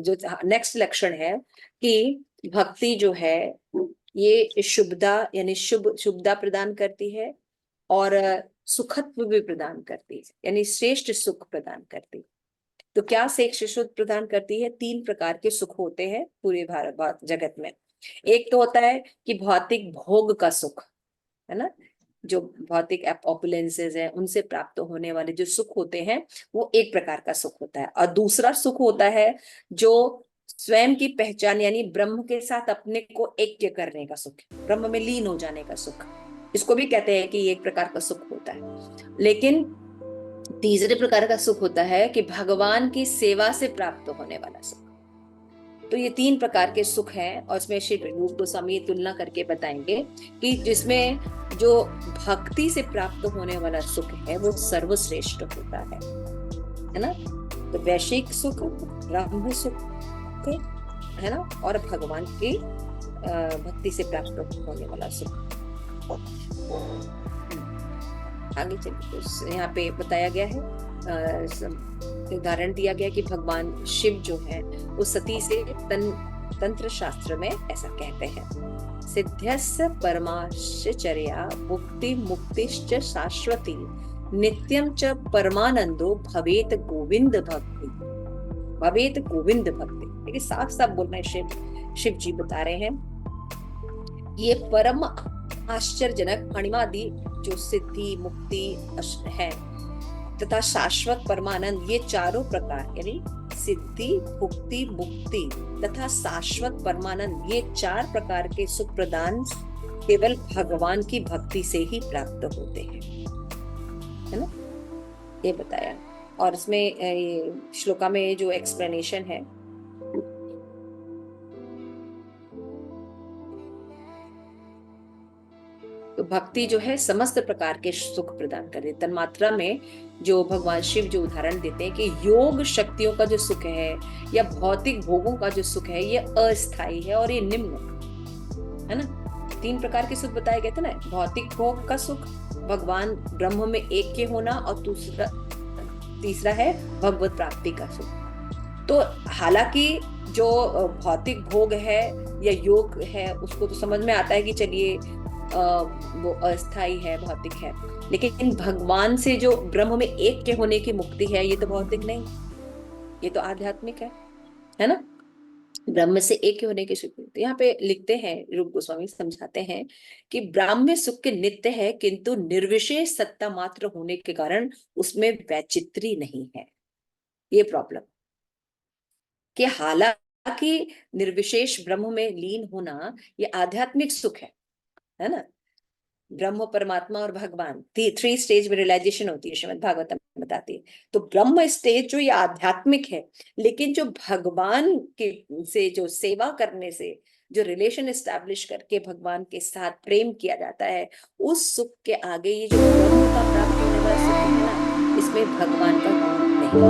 जो नेक्स्ट लक्षण है कि भक्ति जो है ये शुभदा यानी शुभदा प्रदान करती है और सुखत्व भी प्रदान करती है, यानी श्रेष्ठ सुख प्रदान करती है। तो क्या श्रेष्ठ सुख प्रदान करती है? 3 प्रकार के सुख होते हैं पूरे भारत जगत में। एक तो होता है कि भौतिक भोग का सुख, है ना, जो भौतिक ऑपुलेंसेस है उनसे प्राप्त होने वाले जो सुख होते हैं वो एक प्रकार का सुख होता है। और दूसरा सुख होता है जो स्वयं की पहचान यानी ब्रह्म के साथ अपने को ऐक्य करने का सुख, ब्रह्म में लीन हो जाने का सुख, इसको भी कहते हैं कि ये एक प्रकार का सुख होता है। लेकिन तीसरे प्रकार का सुख होता है कि भगवान की सेवा से प्राप्त होने वाला सुख। तो ये 3 प्रकार के सुख हैं और इसमें श्री रूप गोस्वामी तुलना करके बताएंगे कि जिसमें जो भक्ति से प्राप्त होने वाला सुख है वो सर्वश्रेष्ठ होता है ना। तो वैश्विक सुख, ब्रह्म सुख, है ना, और भगवान की भक्ति से प्राप्त होने वाला सुख। आगे चलिए, तो यहाँ पे बताया गया है, उदाहरण दिया गया कि भगवान शिव जो है वो सती से तंत्र शास्त्र में ऐसा कहते हैं, सिद्ध्यस्य परमाश्चर्या मुक्ति मुक्तिश्च शाश्वती नित्यम च परमानंदो भवेत गोविंद भक्ति, भवेत गोविंद भक्ति। देखिए साफ साफ बोलना है, शिव जी बता रहे हैं ये परम आश्चर्यजनक अणिमादि जो सिद्धि मुक्ति है तथा शाश्वत परमानंद, ये चारों प्रकार यानी सिद्धि मुक्ति मुक्ति तथा शाश्वत परमानंद, ये 4 प्रकार के सुख प्रदान केवल भगवान की भक्ति से ही प्राप्त होते हैं, है ना, ये बताया। और इसमें श्लोका में जो एक्सप्लेनेशन है, तो भक्ति जो है समस्त प्रकार के सुख प्रदान करे। तन्मात्रा में जो भगवान शिव जो उदाहरण देते हैं कि योग शक्तियों का जो सुख है या भौतिक भोगों का जो सुख है ये अस्थायी है और ये निम्न है ना। 3 प्रकार के सुख बताए गए थे ना, भौतिक भोग का सुख, भगवान ब्रह्म में ऐक्य होना, और तीसरा है भगवत प्राप्ति का सुख। तो हालांकि जो भौतिक भोग है या योग है उसको तो समझ में आता है कि चलिए वो अस्थाई है, भौतिक है, लेकिन भगवान से जो ब्रह्म में ऐक्य होने की मुक्ति है ये तो भौतिक नहीं, ये तो आध्यात्मिक है ना, ब्रह्म से ऐक्य होने की सुख। तो यहाँ पे लिखते हैं, रूप गोस्वामी समझाते हैं कि ब्राह्म्य सुख के नित्य है किंतु निर्विशेष सत्ता मात्र होने के कारण उसमें वैचित्री नहीं है। ये प्रॉब्लम कि हालांकि निर्विशेष ब्रह्म में लीन होना ये आध्यात्मिक सुख है ना, ब्रह्म परमात्मा और भगवान 3 स्टेज में रियलाइजेशन होती है, श्रीमद् भागवतम बताती है। तो ब्रह्म स्टेज जो ये आध्यात्मिक है, लेकिन जो भगवान के से जो सेवा करने से जो रिलेशन एस्टैब्लिश करके भगवान के साथ प्रेम किया जाता है, उस सुख के आगे ये जो ब्रह्म का प्राप्त होने वाला सुख है ना, इसमें भगवान का नहीं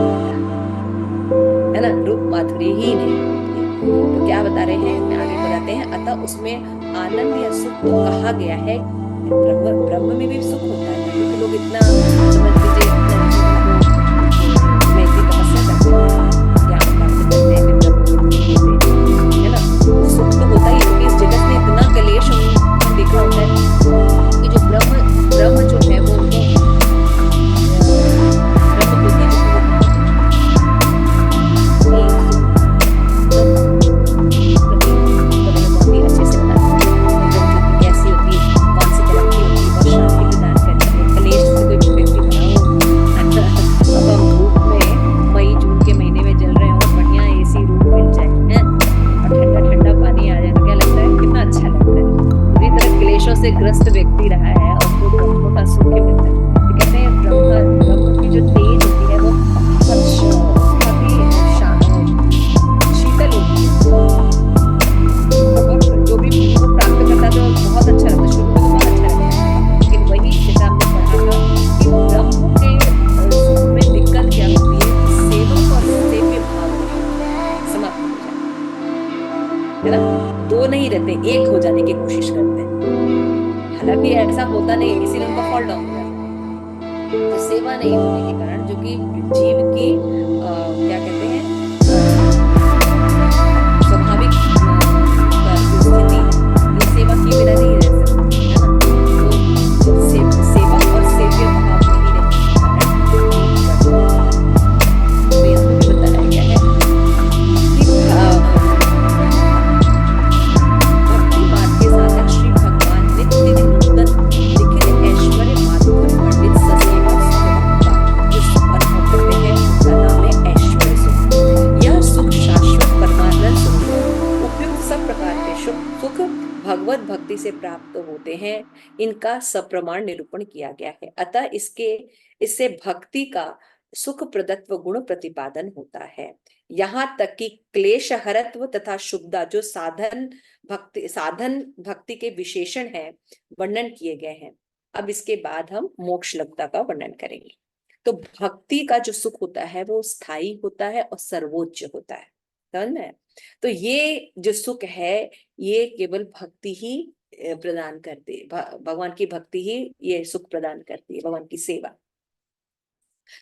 है ना, रूप माधुरी ही नहीं। तो क्या बता रहे हैं, मैं आगे बताते हैं, अतः उसमें आनंद या सुख तो कहा गया है, ब्रह्म में भी सुख होता है, क्योंकि लोग इतना समझ लीजिए मैं इतनी तपस्या करते हैं, ज्ञान प्राप्त करते हैं, है ना, सुख तो होता ही, क्योंकि इस जगत में इतना कलेश देखा होता है कि जो ब्रह्म जो है वो अच्छे से बताते हैं कैसी होती है, कौन सी तरह की होती है, बहुत शांति प्रदान करती व्यक्ति रहा है और उसको ब्रह्म का सुख मिलता है, तो कहते हैं ब्रह्म की जो तेज होती है वो बहुत ही शीतल होती है। तो जो भी वो प्राप्त करता है तो बहुत अच्छा लगता है, शुरू में तो बहुत अच्छा लगता है, लेकिन वही जैसा हमने पढ़ा था कि ब्रह्म के सुख में दिक्कत क्या होती है कि सेवक और सेव्य भाव नहीं होता है, समाप्त हो जाता है ना। दो नहीं रहते, एक हो जाने की कोशिश करते हैं, हालांकि ऐसा होता नहीं है, इसीलिए उनका फॉल डाउन हो जाता है। तो सेवा नहीं होने के कारण जो कि जीव की क्या कहते हैं स्वाभाविक जो स्थिति है, वो सेवा किए बिना नहीं रह सकती है ना। तो जब सेवक और सेव्य भाव नहीं रहने के कारण जीव कर्म करता है। तो यहाँ पे भी बताया गया है कि भक्ति मार्ग के साधक श्री भगवान नित्य नूतन लिखित ऐश्वर्य माधुर पंडित ससेवा सुख का जो सुख अनुभव करते हैं उनका नाम है ऐश्वर्य सुख। यह सुख शाश्वत परमानंद सुख है। उपयुक्त सब प्रकार के सुख भगवत भक्ति से प्राप्त होते हैं, इनका सप्रमाण निरूपण किया गया है। अतः इससे भक्ति का सुख प्रदत्व गुण प्रतिपादन होता है। यहाँ तक कि क्लेश हरत्व तथा शुभदा जो साधन भक्ति के विशेषण है वर्णन किए गए हैं। अब इसके बाद हम मोक्ष लब्धता का वर्णन करेंगे। तो भक्ति का जो सुख होता है वो स्थायी होता है और सर्वोच्च होता है, समझ में? तो ये जो सुख है ये केवल भक्ति ही प्रदान करती है, भगवान की भक्ति ही ये सुख प्रदान करती है, भगवान की सेवा।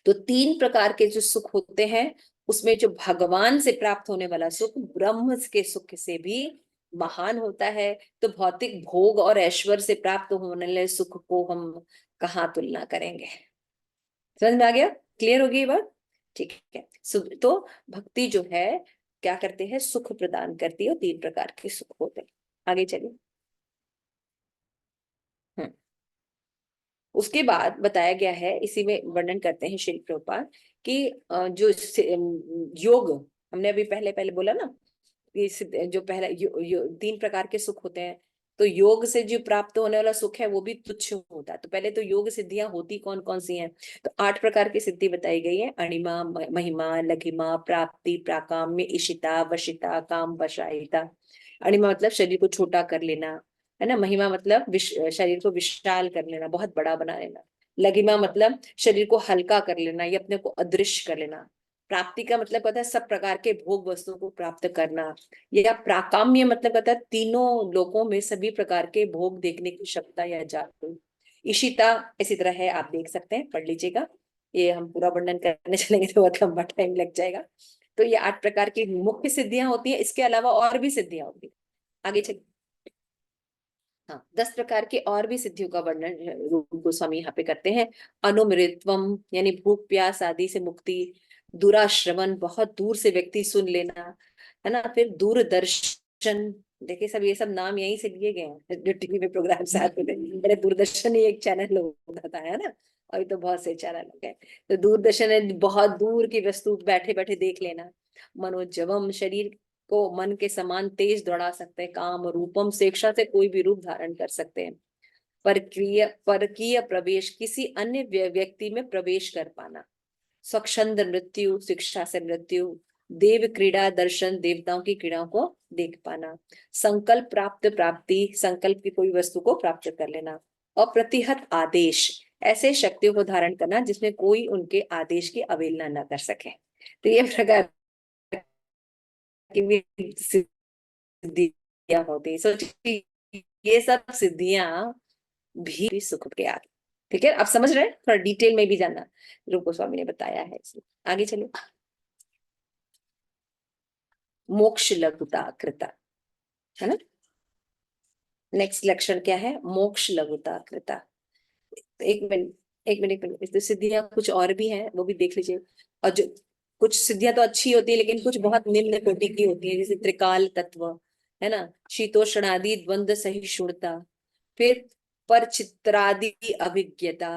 तो तीन प्रकार के जो सुख होते हैं उसमें जो भगवान से प्राप्त होने वाला सुख ब्रह्म के सुख से भी महान होता है। तो भौतिक भोग और ऐश्वर्य से प्राप्त होने वाले सुख को हम कहाँ तुलना करेंगे? समझ में आ गया? क्लियर हो गई ये बात? ठीक है। तो भक्ति जो है क्या करते हैं, सुख प्रदान करती है और तीन प्रकार के सुख होते हैं। आगे चलिए। उसके बाद बताया गया है, इसी में वर्णन करते हैं श्री प्रभुपाद कि जो योग हमने अभी पहले पहले बोला ना, जो पहला तीन प्रकार के सुख होते हैं। तो योग से जो प्राप्त होने वाला सुख है वो भी तुच्छ होता है। तो पहले तो योग सिद्धियां होती कौन कौन सी हैं? तो 8 प्रकार की सिद्धि बताई गई है। अणिमा, महिमा, लघिमा, प्राप्ति, प्राकाम्य, इशिता, वशिता, काम वशायिता। अणिमा मतलब शरीर को छोटा कर लेना, है ना। महिमा मतलब शरीर को विशाल कर लेना, बहुत बड़ा बना लेना। लघिमा मतलब शरीर को हल्का कर लेना या अपने को अदृश्य कर लेना। प्राप्ति का मतलब होता है सब प्रकार के भोग वस्तुओं को प्राप्त करना। या प्राकाम्य मतलब होता है तीनों लोकों में सभी प्रकार के भोग देखने की क्षमता या जागरूक। इशिता इसी तरह है, आप देख सकते हैं, पढ़ लीजिएगा। ये हम पूरा वर्णन करने चलेंगे तो बहुत लंबा टाइम लग जाएगा। तो ये 8 प्रकार की मुख्य सिद्धियां होती है, इसके अलावा और भी सिद्धियां होती है। आगे चलिए। हाँ, 10 प्रकार की और भी सिद्धियों का वर्णन रूप गोस्वामी यहाँ पे करते हैं। अनुमृतत्वम यानी भूख प्यास आदि से मुक्ति। दूराश्रवण बहुत दूर से व्यक्ति सुन लेना, है ना। फिर दूरदर्शन, देखिए सब ये सब नाम यहीं से लिए गए हैं जो टीवी में प्रोग्राम आते थे। पहले दूरदर्शन ही एक चैनल होता था, है ना। अभी तो बहुत से चैनल हो गए। तो दूरदर्शन है, बहुत दूर की वस्तु बैठे बैठे देख लेना। मनोजवम शरीर को मन के समान तेज दौड़ा सकते हैं। काम रूपम शिक्षा से कोई भी रूप धारण कर सकते हैं। परकीय प्रवेश किसी अन्य व्यक्ति में प्रवेश कर पाना। स्वच्छंद मृत्यु शिक्षा से मृत्यु। देव क्रीड़ा दर्शन देवताओं की क्रीड़ाओं को देख पाना। संकल्प प्राप्त प्राप्ति संकल्प की कोई वस्तु को प्राप्त कर लेना। अप्रतिहत आदेश ऐसे शक्तियों को धारण करना जिसमें कोई उनके आदेश की अवहेलना न कर सके। तो ये प्रकार की भी सिद्धियां होती। सोचिए ये सब सिद्धियां भी सुख के आगे। ठीक है, आप समझ रहे हैं? थोड़ा डिटेल में भी जानना रूप गोस्वामी ने बताया है इसमें। आगे चलिए। मोक्ष लघुता कृता, है ना। नेक्स्ट लक्षण क्या है? मोक्ष लघुता कृता। एक मिनट एक मिनट एक मिनट, इसमें सिद्धियां कुछ और भी हैं, वो भी देख लीजिए। और जो कुछ सिद्धियां तो अच्छी होती है लेकिन कुछ बहुत निम्न कोटि की होती है, जैसे त्रिकाल तत्व, है ना। शीतोष्ण आदि द्वंद सहिष्णुता। फिर पर चित्रादि अभिज्ञता,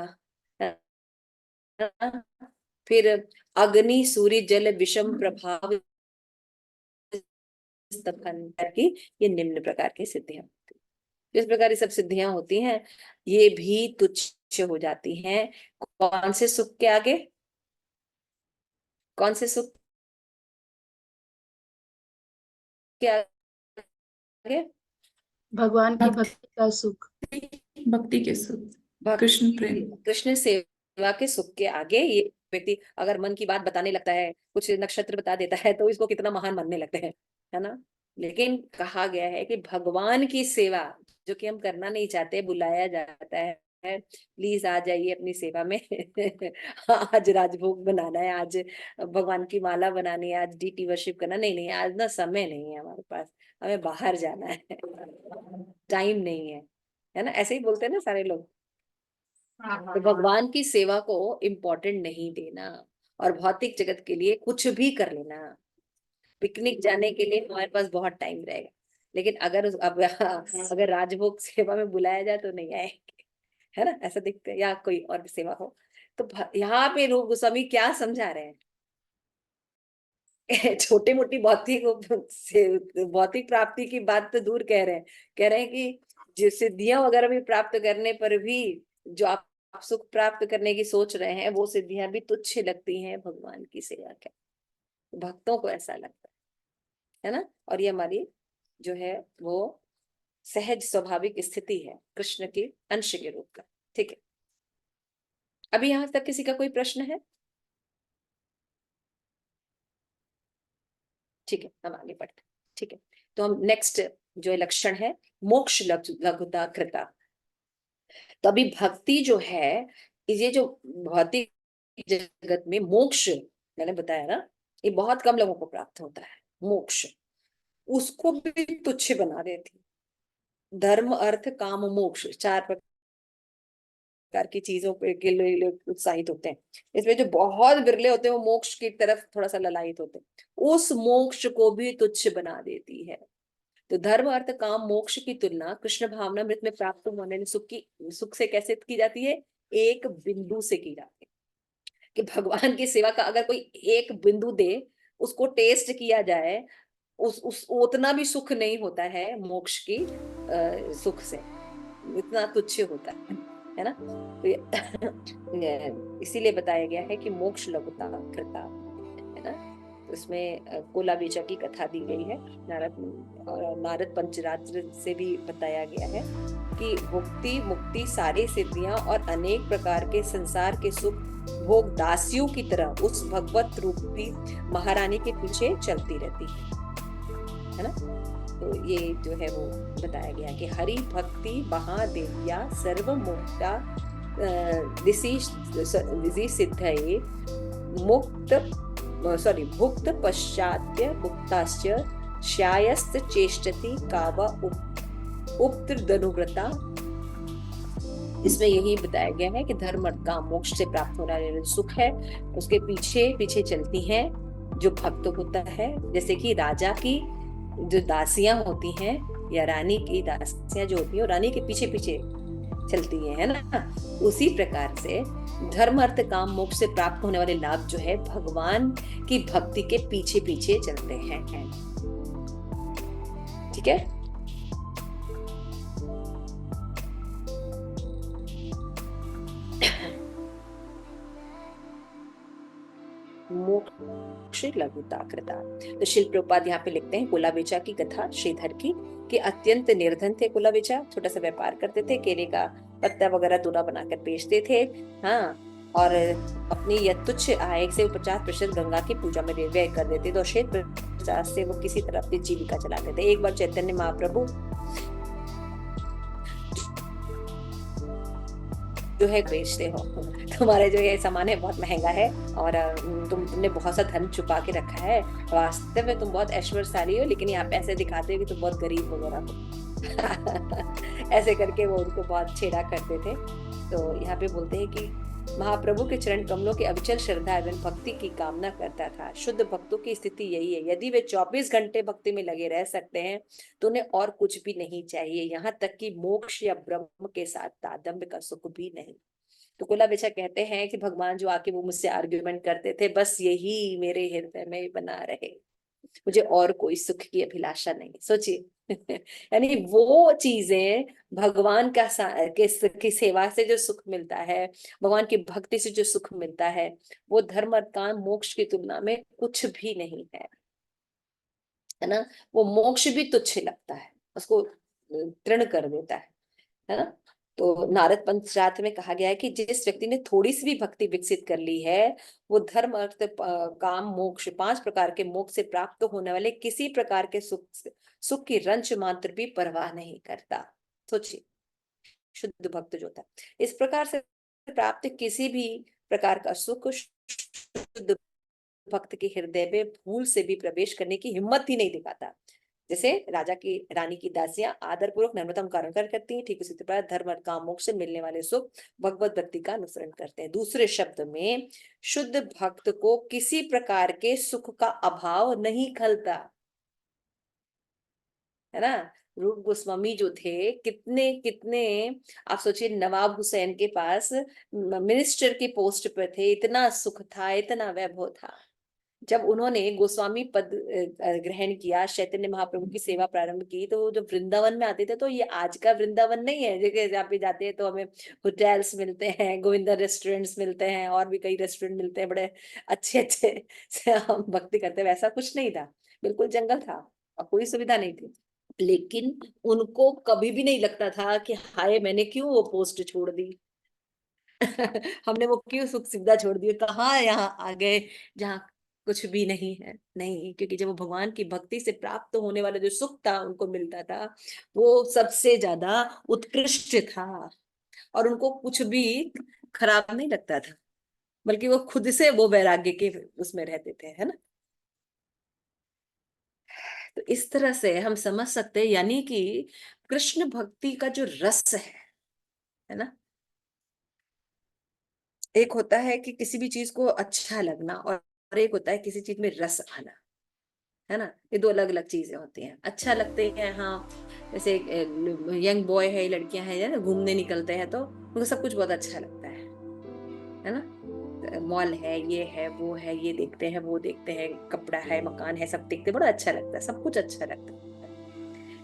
है ना? फिर अग्नि सूर्य जल विषम प्रभाव की ये निम्न प्रकार की सिद्धियां। जिस प्रकार ये सब सिद्धियां होती हैं ये भी तुच्छ हो जाती हैं। कौन से सुख के आगे? कौन से सुख के आगे? भगवान की भक्ति भक्ति का सुख। भक्ति के सुख, कृष्ण भक्ति प्रेम। कृष्ण सेवा के सुख के आगे ये व्यक्ति अगर मन की बात बताने लगता है, कुछ नक्षत्र बता देता है, तो इसको कितना महान मानने लगते हैं, है ना। लेकिन कहा गया है कि भगवान की सेवा जो कि हम करना नहीं चाहते, बुलाया जाता है, प्लीज आ जाइए अपनी सेवा में आज राजभोग बनाना है, आज भगवान की माला बनानी है, आज डीटी वर्शिप करना, नहीं नहीं आज ना समय नहीं है हमारे पास, हमें बाहर जाना है, टाइम नहीं है ना, ऐसे ही बोलते हैं ना सारे लोग। तो भगवान की सेवा को इम्पोर्टेंट नहीं देना और भौतिक जगत के लिए कुछ भी कर लेना। पिकनिक जाने के लिए हमारे पास बहुत टाइम रहेगा, लेकिन अगर राजभोग सेवा में बुलाया जाए तो नहीं आएंगे, है ना, ऐसा दिखता है, या कोई और भी सेवा हो। तो यहाँ पे रूप गोस्वामी क्या समझा रहे हैं? छोटी मोटी भौतिक प्राप्ति की बात तो दूर कह रहे हैं, कह रहे हैं कि जो सिद्धियां वगैरह भी प्राप्त करने पर भी जो आप सुख प्राप्त करने की सोच रहे हैं वो सिद्धियां भी तुच्छ लगती हैं भगवान की सेवा के। भक्तों को ऐसा लगता है ना, और ये हमारी जो है वो सहज स्वाभाविक स्थिति है कृष्ण के अंश के रूप का। ठीक है, अभी यहां तक किसी का कोई प्रश्न है? ठीक है, हम आगे बढ़ते हैं। ठीक है, तो हम नेक्स्ट जो लक्षण है मोक्ष लघुता कृता। तो अभी भक्ति जो है, ये जो भौतिक जगत में मोक्ष मैंने बताया ना, ये बहुत कम लोगों को प्राप्त होता है मोक्ष, उसको भी तुच्छ बना देती। धर्म अर्थ काम मोक्ष, चार प्रकार की चीजों के लिए लोग उत्साहित होते हैं, इसमें जो बहुत बिरले होते हैं वो मोक्ष की तरफ थोड़ा सा ललायित होते हैं, उस मोक्ष को भी तुच्छ बना देती है। तो धर्म अर्थ काम मोक्ष की तुलना कृष्ण भावनामृत में प्राप्त होने वाले सुख से कैसे की जाती है? एक बिंदु से की जाती है। कि भगवान की सेवा का अगर कोई एक बिंदु दे, उसको टेस्ट किया जाए, उस उतना भी सुख नहीं होता है मोक्ष की सुख से, इतना तुच्छ होता है ना। तो इसीलिए बताया गया है कि मोक्ष लघुता कृता, है ना। तो इसमें कोला बेचा की कथा दी गई है, नारद पंचरात्र से भी बताया गया है कि भुक्ति मुक्ति सारी सिद्धियां और अनेक प्रकार के संसार के सुख भोग दासियों की तरह उस भगवत रूपी महारानी के पीछे चलती रहती है ना। तो ये जो है वो बताया गया कि हरि भक्ति महादेव्या सर्व मुक्ता दिशि सिद्धये भुक्त पश्चात्य मुक्ताश्च श्यायस्त चेष्टति कावा उपत्रदनुव्रता। इसमें यही बताया गया है कि धर्म अर्थ काम मोक्ष से प्राप्त होने वाला सुख है, उसके पीछे पीछे चलती हैं जो भक्त होता है। जैसे कि राजा की जो दासियां होती हैं या रानी की दासियां जो होती हैं, रानी के पीछे पीछे चलती है ना। उसी प्रकार से धर्म अर्थ काम मोक्ष से प्राप्त होने वाले लाभ जो है भगवान की भक्ति के पीछे पीछे चलते हैं। ठीक है, मोक्ष लघुता कृता। तो शिल प्रभुपाद यहाँ पे लिखते हैं कुलाबेचा की कथा श्रीधर की, कि अत्यंत निर्धन थे कुलाबेचा, छोटा सा व्यापार करते थे, केले का पत्ता वगैरह दूल्हा बनाकर बेचते थे, हाँ, और अपनी यह तुच्छ आय से 50% गंगा की पूजा में व्यय कर देते थे और शेष 50 से वो किसी तरह अपनी जीविका चलाते थे। एक बार चैतन्य महाप्रभु जो है बेचते हो, तुम्हारे जो ये सामान है बहुत महंगा है और तुमने बहुत सा धन छुपा के रखा है, वास्तव में तुम बहुत ऐश्वर्यशाली हो, लेकिन यहाँ पे ऐसे दिखाते हो कि तुम बहुत गरीब वगैरह हो। ऐसे करके वो उनको बहुत छेड़ा करते थे। तो यहाँ पे बोलते हैं कि महाप्रभु के चरण कमलों के अविचल श्रद्धा एवं भक्ति की कामना करता था। शुद्ध भक्तों की स्थिति यही है, यदि वे 24 घंटे भक्ति में लगे रह सकते हैं तो उन्हें और कुछ भी नहीं चाहिए, यहाँ तक कि मोक्ष या ब्रह्म के साथ तादम्य का सुख भी नहीं। तो कुलाबेचा कहते हैं कि भगवान जो आके वो मुझसे आर्ग्यूमेंट करते थे, बस यही मेरे हृदय में बना रहे, मुझे और कोई सुख की अभिलाषा नहीं। सोचिए यानी वो चीजें भगवान की सेवा से जो सुख मिलता है, भगवान की भक्ति से जो सुख मिलता है, वो धर्म अर्थ काम मोक्ष की तुलना में कुछ भी नहीं है ना। वो मोक्ष भी तुच्छ लगता है, उसको तृण कर देता है ना। तो नारद पंचरात्र में कहा गया है कि जिस व्यक्ति ने थोड़ी सी भी भक्ति विकसित कर ली है, वो धर्म अर्थ काम मोक्ष 5 प्रकार के मोक्ष से प्राप्त होने वाले किसी प्रकार के सुख की रंच मात्र भी परवाह नहीं करता। सोचिए, शुद्ध भक्त जो होता है इस प्रकार से प्राप्त किसी भी प्रकार का सुख शुद्ध भक्त के हृदय में भूल से भी प्रवेश करने की हिम्मत ही नहीं दिखाता। जैसे राजा की रानी की दासियां आदर पूर्वक नम्रता का अनुकरण करती हैं, ठीक उसी प्रकार धर्म और काम मोक्ष से मिलने वाले सुख भगवत भक्ति का अनुसरण करते हैं। दूसरे शब्द में शुद्ध भक्त को किसी प्रकार के सुख का अभाव नहीं खलता, है ना। रूप गोस्वामी जो थे, कितने कितने, आप सोचिए, नवाब हुसैन के पास मिनिस्टर की पोस्ट पर थे, इतना सुख था, इतना वैभव था। जब उन्होंने गोस्वामी पद ग्रहण किया, चैतन्य महाप्रभु की सेवा प्रारंभ की, तो जब वृंदावन में आते थे तो ये आज का वृंदावन नहीं है जगह जहाँ पे जाते हैं तो हमें होटल्स मिलते हैं, गोविंदा रेस्टोरेंट्स मिलते हैं, और भी कई रेस्टोरेंट मिलते हैं, बड़े अच्छे अच्छे से हम भक्ति करते हैं। वैसा कुछ नहीं था, बिल्कुल जंगल था और कोई सुविधा नहीं थी। लेकिन उनको कभी भी नहीं लगता था कि हाय मैंने क्यों वो पोस्ट छोड़ दी हमने वो क्यों सुख सुविधा छोड़ दी, कहाँ यहाँ आ गए जहाँ कुछ भी नहीं है। नहीं, क्योंकि जब वो भगवान की भक्ति से प्राप्त होने वाला जो सुख था उनको मिलता था, वो सबसे ज्यादा उत्कृष्ट था, और उनको कुछ भी खराब नहीं लगता था, बल्कि वो खुद से वो वैराग्य के उसमें रहते थे, है ना। तो इस तरह से हम समझ सकते हैं, यानी कि कृष्ण भक्ति का जो रस है ना, एक होता है कि किसी भी चीज को अच्छा लगना, और एक होता है किसी चीज में रस आना, है ना। ये दो अलग अलग चीजें होती हैं। अच्छा लगते हैं, हाँ, जैसे यंग बॉय है, लड़कियां हैं ना, घूमने निकलते हैं तो उनको सब कुछ बहुत अच्छा लगता है ना। मॉल है, ये है, वो है, ये देखते हैं, वो देखते हैं, कपड़ा है, मकान है, सब देखते हैं, बड़ा अच्छा लगता है, सब कुछ अच्छा लगता है,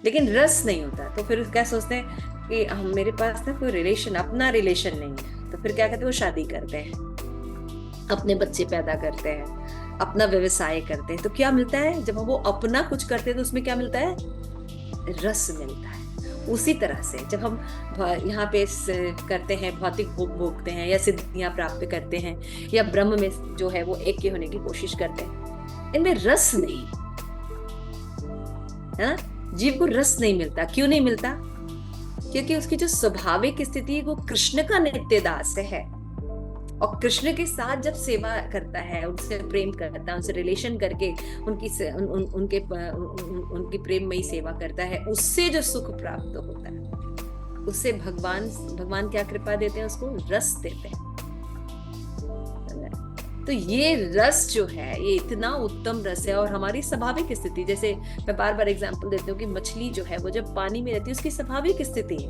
लेकिन रस नहीं होता। तो फिर क्या सोचते हैं कि हम, मेरे पास ना कोई रिलेशन, अपना रिलेशन नहीं है, तो फिर क्या कहते हैं, वो शादी करते हैं, अपने बच्चे पैदा करते हैं, अपना व्यवसाय करते हैं। तो क्या मिलता है जब वो अपना कुछ करते हैं, तो उसमें क्या मिलता है, रस मिलता है। उसी तरह से जब हम यहाँ पे करते हैं, भौतिक भोग भोगते हैं, या सिद्धियां प्राप्त करते हैं, या ब्रह्म में जो है वो एक के होने की कोशिश करते हैं, इनमें रस नहीं है ना। जीव को रस नहीं मिलता। क्यों नहीं मिलता? क्योंकि उसकी जो स्वाभाविक स्थिति है वो कृष्ण का नित्य दास है, और कृष्ण के साथ जब सेवा करता है, उनसे प्रेम करता है, उनसे रिलेशन करके उनकी प्रेममयी सेवा करता है, उससे जो सुख प्राप्त होता है, उससे भगवान क्या कृपा देते हैं, उसको रस देते हैं। तो ये रस जो है, ये इतना उत्तम रस है, और हमारी स्वाभाविक स्थिति, जैसे मैं बार बार एग्जांपल देती हूँ कि मछली जो है वो जब पानी में रहती है, उसकी स्वाभाविक स्थिति है।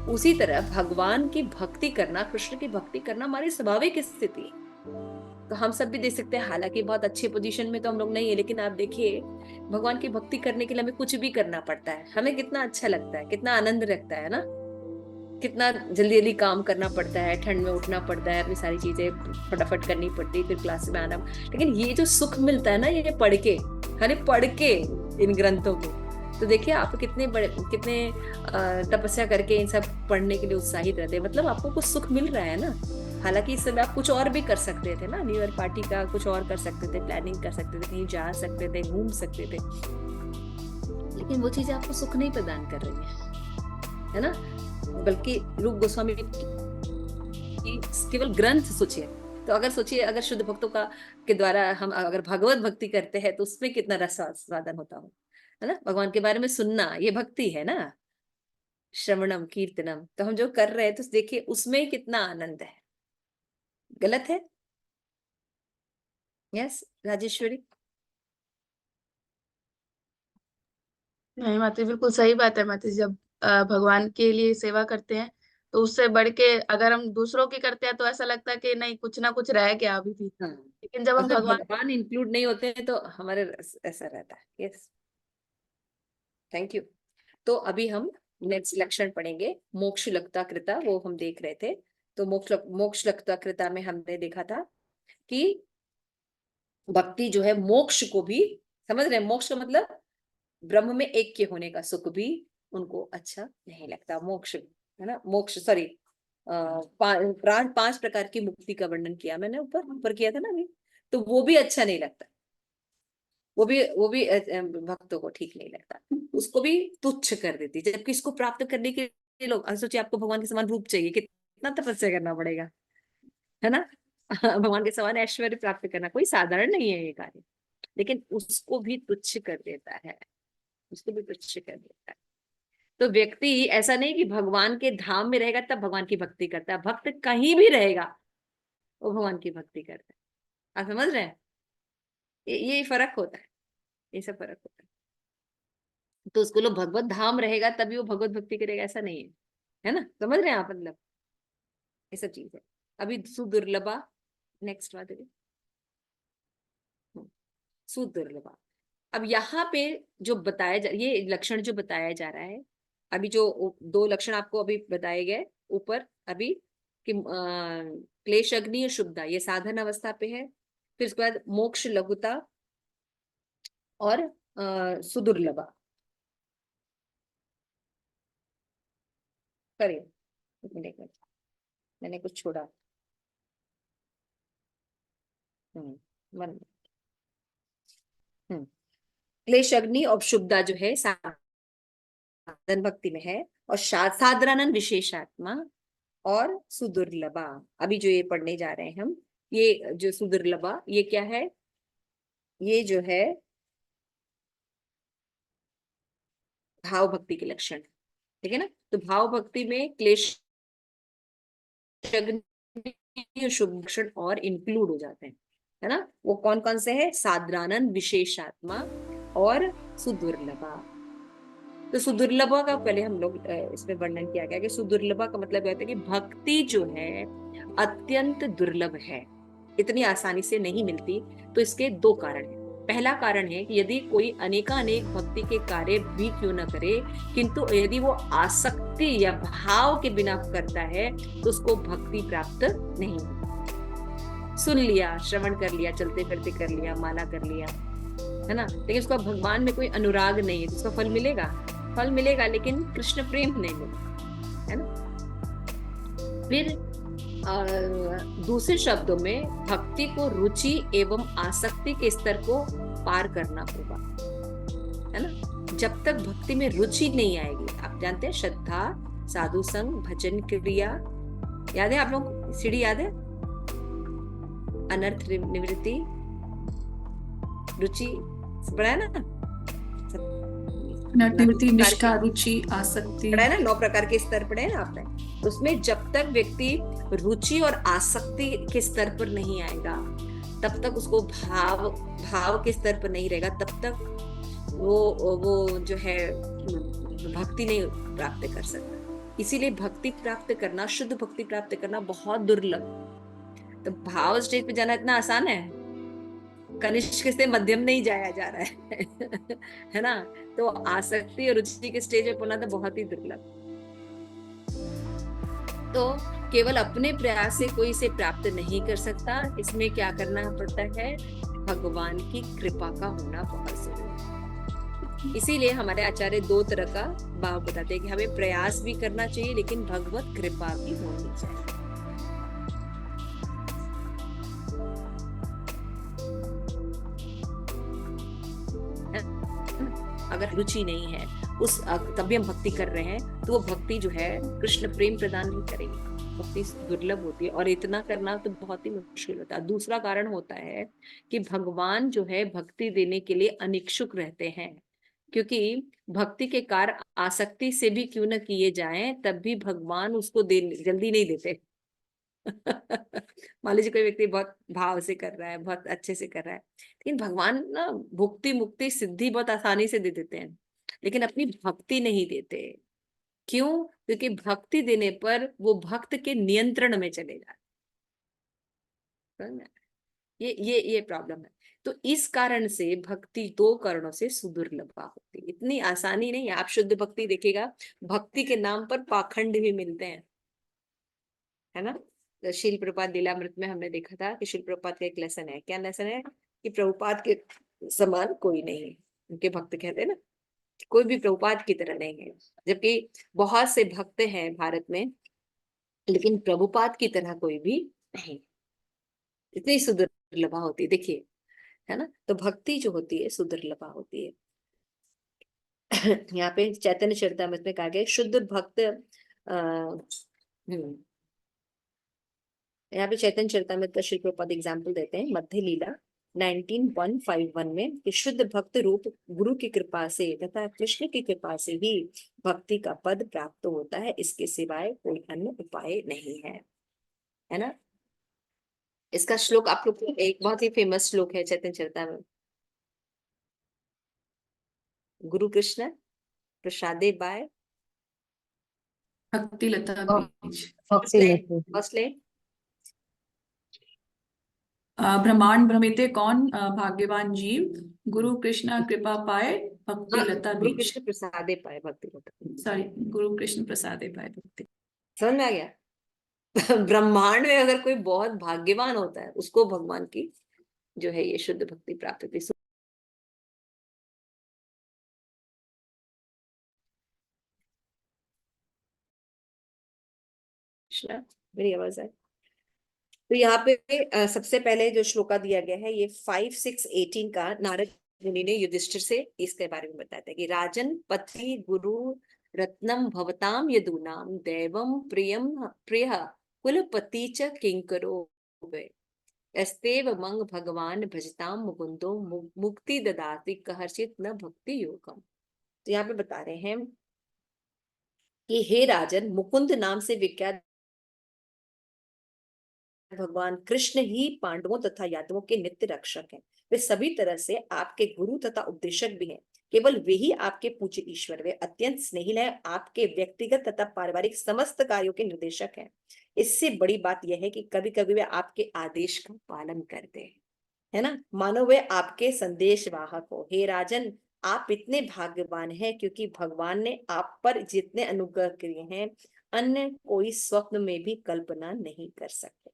उसी तरह भगवान की भक्ति करना, कृष्ण की भक्ति करना हमारी स्वाभाविक स्थिति है। तो हम सब भी देख सकते हैं, हालांकि बहुत अच्छे पोजीशन में तो हम लोग नहीं है, लेकिन आप देखिए, भगवान की भक्ति करने के लिए हमें कुछ भी करना पड़ता है, हमें कितना अच्छा लगता है, कितना आनंद रखता है ना। कितना जल्दी जल्दी काम करना पड़ता है, ठंड में उठना पड़ता है, अपनी सारी चीजें फटाफट करनी पड़ती है, फिर क्लास में आना। लेकिन ये जो सुख मिलता है ना, ये पढ़ के इन ग्रंथों को, तो देखिए आप कितने तपस्या करके इन सब पढ़ने के लिए उत्साहित रहते हैं। मतलब आपको कुछ सुख मिल रहा है ना। हालांकि इस समय आप कुछ और भी कर सकते थे ना, न्यू ईयर पार्टी का कुछ और कर सकते थे, प्लानिंग कर सकते थे, कहीं जा सकते थे, घूम सकते थे, लेकिन वो चीजें आपको सुख नहीं प्रदान कर रही है ना। बल्कि रूप गोस्वामी केवल ग्रंथ सोचिए, तो अगर सोचिए, अगर शुद्ध भक्तों के द्वारा हम अगर भगवत भक्ति करते हैं, तो उसमें कितना रसास्वादन होता हो, है ना। भगवान के बारे में सुनना, ये भक्ति है ना, श्रवणम कीर्तनम, तो हम जो कर रहे हैं तो देखिए उसमें कितना आनंद है। गलत है? यस राजेश्वरी? नहीं माता जी, बिल्कुल सही बात है माता जी। जब भगवान के लिए सेवा करते हैं तो उससे बढ़ के अगर हम दूसरों की करते हैं तो ऐसा लगता है कि नहीं, कुछ ना कुछ रह गया अभी भी। हाँ, लेकिन जब हम अगर भगवान, भगवान इंक्लूड नहीं होते हैं तो हमारे ऐसा रहता है। Yes, thank you. तो अभी हम नेक्स्ट लक्षण पढ़ेंगे, मोक्ष लगता कृता, वो हम देख रहे थे। तो मोक्ष लगता कृता में हमने देखा था कि भक्ति जो है मोक्ष को भी, समझ रहे हैं, मोक्ष का मतलब ब्रह्म में ऐक्य होने का सुख भी उनको अच्छा नहीं लगता। मोक्ष है ना, मोक्ष सॉरी, पांच प्रकार की मुक्ति का वर्णन किया मैंने, ऊपर ऊपर किया था ना अभी। तो वो भी अच्छा नहीं लगता, वो भी भक्तों को ठीक नहीं लगता, उसको भी तुच्छ कर देती। जबकि इसको प्राप्त करने के लिए लोग, सोचिए आपको भगवान के समान रूप चाहिए, कितना तपस्या करना पड़ेगा, है ना। भगवान के समान ऐश्वर्य प्राप्त करना कोई साधारण नहीं है ये कार्य, लेकिन उसको भी तुच्छ कर देता है, उसको भी तुच्छ कर देता है। तो व्यक्ति ऐसा नहीं कि भगवान के धाम में रहेगा तब भगवान की भक्ति करता है, भक्त कहीं भी रहेगा वो भगवान की भक्ति करता है। आप समझ रहे हैं, ये फर्क होता है, ये सब फर्क होता है। तो उसको लोग भगवत धाम रहेगा तभी वो भगवत भक्ति करेगा, ऐसा नहीं है ना, समझ रहे हैं आप, मतलब ये सब चीज है। अभी सुदुर्लभा, नेक्स्ट बात है सुदुर्लभा। अब यहाँ पे जो बताया ये लक्षण जो बताया जा रहा है, अभी जो दो लक्षण आपको अभी बताए गए ऊपर अभी, कि क्लेश अग्नि और शुभदा, ये साधन अवस्था पे है। फिर उसके बाद मोक्ष लघुता और सुदुर्लभा। करिए, एक मिनट, एक मिनट, मैंने कुछ छोड़ा। मन क्लेश अग्नि और शुभदा जो है साधन भक्ति में है, और साधारण विशेषात्मा और सुदुर्लभा। अभी जो ये पढ़ने जा रहे हैं हम, ये जो सुदुर्लभा, ये क्या है, ये जो है भाव भक्ति के लक्षण, ठीक है ना। तो भाव भक्ति में क्लेश शुभ लक्षण और इंक्लूड हो जाते हैं, है ना। वो कौन कौन से है, साधारण विशेषात्मा और सुदुर्लभा। तो सुदुर्लभा का पहले हम लोग इसमें वर्णन किया गया कि सुदुर्लभा का मतलब कहते हैं कि भक्ति जो है अत्यंत दुर्लभ है, इतनी आसानी से नहीं मिलती। तो इसके दो कारण हैं। पहला कारण है कि यदि कोई अनेकानेक भक्ति के कार्य भी क्यों न करे, किंतु यदि वो आसक्ति या भाव के बिना करता है तो उसको भक्ति प्राप्त नहीं होती। सुन लिया, श्रवण कर लिया, चलते फिरते कर लिया, माला कर लिया, है ना, लेकिन उसका भगवान में कोई अनुराग नहीं है तो उसका फल मिलेगा, फल मिलेगा लेकिन कृष्ण प्रेम नहीं मिलेगा, है ना। फिर दूसरे शब्दों में भक्ति को रुचि एवं आसक्ति के स्तर को पार करना होगा, है ना। जब तक भक्ति में रुचि नहीं आएगी, आप जानते हैं श्रद्धा, साधु संग, भजन क्रिया, याद है आप लोग, सीढ़ी याद है, अनर्थ निवृत्ति, रुचि, पढ़ा है ना, निवृत्ति, निष्ठा, रुचि, आसक्ति, पढ़ा है ना, 9 प्रकार के स्तर पढ़े हैं ना आपने। उसमें जब तक व्यक्ति रुचि और आसक्ति के स्तर पर नहीं आएगा, तब तक उसको भाव के स्तर पर नहीं रहेगा, तब तक वो जो है भक्ति नहीं प्राप्त कर सकता। इसीलिए भक्ति प्राप्त करना, शुद्ध भक्ति प्राप्त करना बहुत दुर्लभ। तो भाव स्टेज पे जाना इतना आसान है, कनिष्क से मध्यम नहीं जाया जा रहा है है ना। तो आसक्ति और रुचि के स्टेज पे पहुंचना तो बहुत ही दुर्लभ। तो केवल अपने प्रयास से कोई इसे प्राप्त नहीं कर सकता, इसमें क्या करना पड़ता है, भगवान की कृपा का होना बहुत जरूरी है। इसीलिए हमारे आचार्य 2 तरह का भाव बताते हैं कि हमें प्रयास भी करना चाहिए लेकिन भगवत कृपा भी होनी चाहिए। अगर रुचि नहीं है उस, तभी हम भक्ति कर रहे हैं तो वो भक्ति जो है कृष्ण प्रेम प्रदान नहीं करेगी, भक्ति दुर्लभ होती है, और इतना करना तो बहुत ही मुश्किल होता है। दूसरा कारण होता है कि भगवान जो है भक्ति देने के लिए अनिच्छुक रहते हैं, क्योंकि भक्ति के कार्य आसक्ति से भी क्यों न किए जाएं तब भी भगवान उसको जल्दी नहीं देते मान लीजिए कोई व्यक्ति बहुत भाव से कर रहा है, बहुत अच्छे से कर रहा है, लेकिन भगवान ना भुक्ति मुक्ति सिद्धि बहुत आसानी से दे देते हैं, लेकिन अपनी भक्ति नहीं देते। क्यों? क्योंकि भक्ति देने पर वो भक्त के नियंत्रण में चले जाते हैं। ये प्रॉब्लम है। तो इस कारण से भक्ति दो कारणों से सुदुर्लभा होती है, इतनी आसानी नहीं है। आप शुद्ध भक्ति देखिएगा, भक्ति के नाम पर पाखंड भी मिलते हैं, है ना। तो शिल प्रपात लीलामृत में हमने देखा था कि शिल प्रपात का एक लेसन है, क्या लेसन है? कि प्रभुपाद के समान कोई नहीं है। उनके भक्त कहते हैं ना, कोई भी प्रभुपाद की तरह नहीं है। जबकि बहुत से भक्त हैं भारत में, लेकिन प्रभुपाद की तरह कोई भी नहीं। इतनी सुदुर्लभा होती है, देखिए, है ना। तो भक्ति जो होती है सुदुर्लभा होती है। यहाँ पे चैतन्य चरितामृत में कहा गया शुद्ध भक्त यहाँ पे चैतन्य चरितामृत का श्री प्रभुपाद एग्जाम्पल देते हैं मध्य लीला 19151 में कि शुद्ध भक्त रूप गुरु की कृपा से तथा कृष्ण की कृपा से ही भक्ति का पद प्राप्त होता है, इसके सिवाय कोई अन्य उपाय नहीं है ना। इसका श्लोक आप लोग को, एक बहुत ही फेमस श्लोक है चैतन्य चरितामृत, गुरु कृष्ण प्रसादे बाय भक्ति लता बीज। हौसले ब्रह्मांड भ्रमिते कौन भाग्यवान जीव, गुरु कृष्ण कृपा पाए भक्ति लता गुरु बीज। कृष्ण प्रसादे पाए भक्ति लता। सॉरी, गुरु कृष्ण प्रसादे पाए भक्ति। समझ में आ गया? ब्रह्मांड में अगर कोई बहुत भाग्यवान होता है, उसको भगवान की जो है ये शुद्ध भक्ति प्राप्त होती है। मेरी आवाज है? तो यहाँ पे सबसे पहले जो श्लोका दिया गया है ये 5-6-18 का, नारद मुनि ने युधिष्ठिर से इसके बारे में बताया था कि राजन पति गुरु रत्नम भवताम यदूनाम दैवम प्रियम प्रिय कुलपति च किंकरो यस्तेव मंग भगवान भजताम मुकुंदो मुक्ति ददाति कहर्षित न भक्ति योगम। तो यहाँ पे बता रहे हैं कि हे राजन, मुकुंद नाम से विख्यात भगवान कृष्ण ही पांडवों तथा यादवों के नित्य रक्षक हैं। वे सभी तरह से आपके गुरु तथा उपदेशक भी हैं। केवल वे ही आपके पूज्य ईश्वर, वे अत्यंत स्नेहिल है, आपके व्यक्तिगत तथा पारिवारिक समस्त कार्यों के निर्देशक हैं। इससे बड़ी बात यह है कि कभी कभी वे आपके आदेश का पालन करते हैं, है ना। मानो वे आपके संदेश वाहक हो। हे राजन, आप इतने भाग्यवान हैं क्योंकि भगवान ने आप पर जितने अनुग्रह किए हैं, अन्य कोई स्वप्न में भी कल्पना नहीं कर सकते।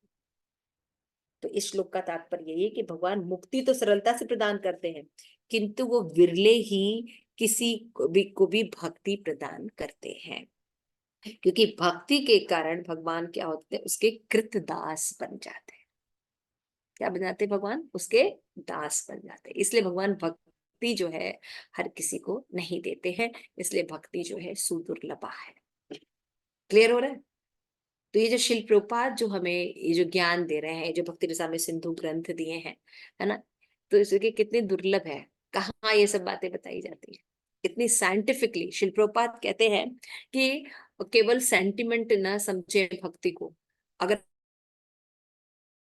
तो इस श्लोक का तात्पर्य यही है कि भगवान मुक्ति तो सरलता से प्रदान करते हैं, किंतु वो विरले ही किसी को भी भक्ति प्रदान करते हैं, क्योंकि भक्ति के कारण भगवान क्या होते हैं, उसके कृत दास बन जाते हैं। क्या बन जाते हैं? भगवान उसके दास बन जाते हैं। इसलिए भगवान भक्ति जो है हर किसी को नहीं देते हैं, इसलिए भक्ति जो है सुदुर्लभा है। क्लियर हो रहा है? तो ये जो शिल प्रभुपाद जो हमें ये जो ज्ञान दे रहे हैं, जो भक्ति रसामृत सिंधु ग्रंथ दिए हैं, है ना, तो इसके कितने दुर्लभ है, कहाँ ये सब बातें बताई जाती है इतनी साइंटिफिकली। शिल प्रभुपाद कहते हैं कि केवल सेंटिमेंट ना समझे भक्ति को। अगर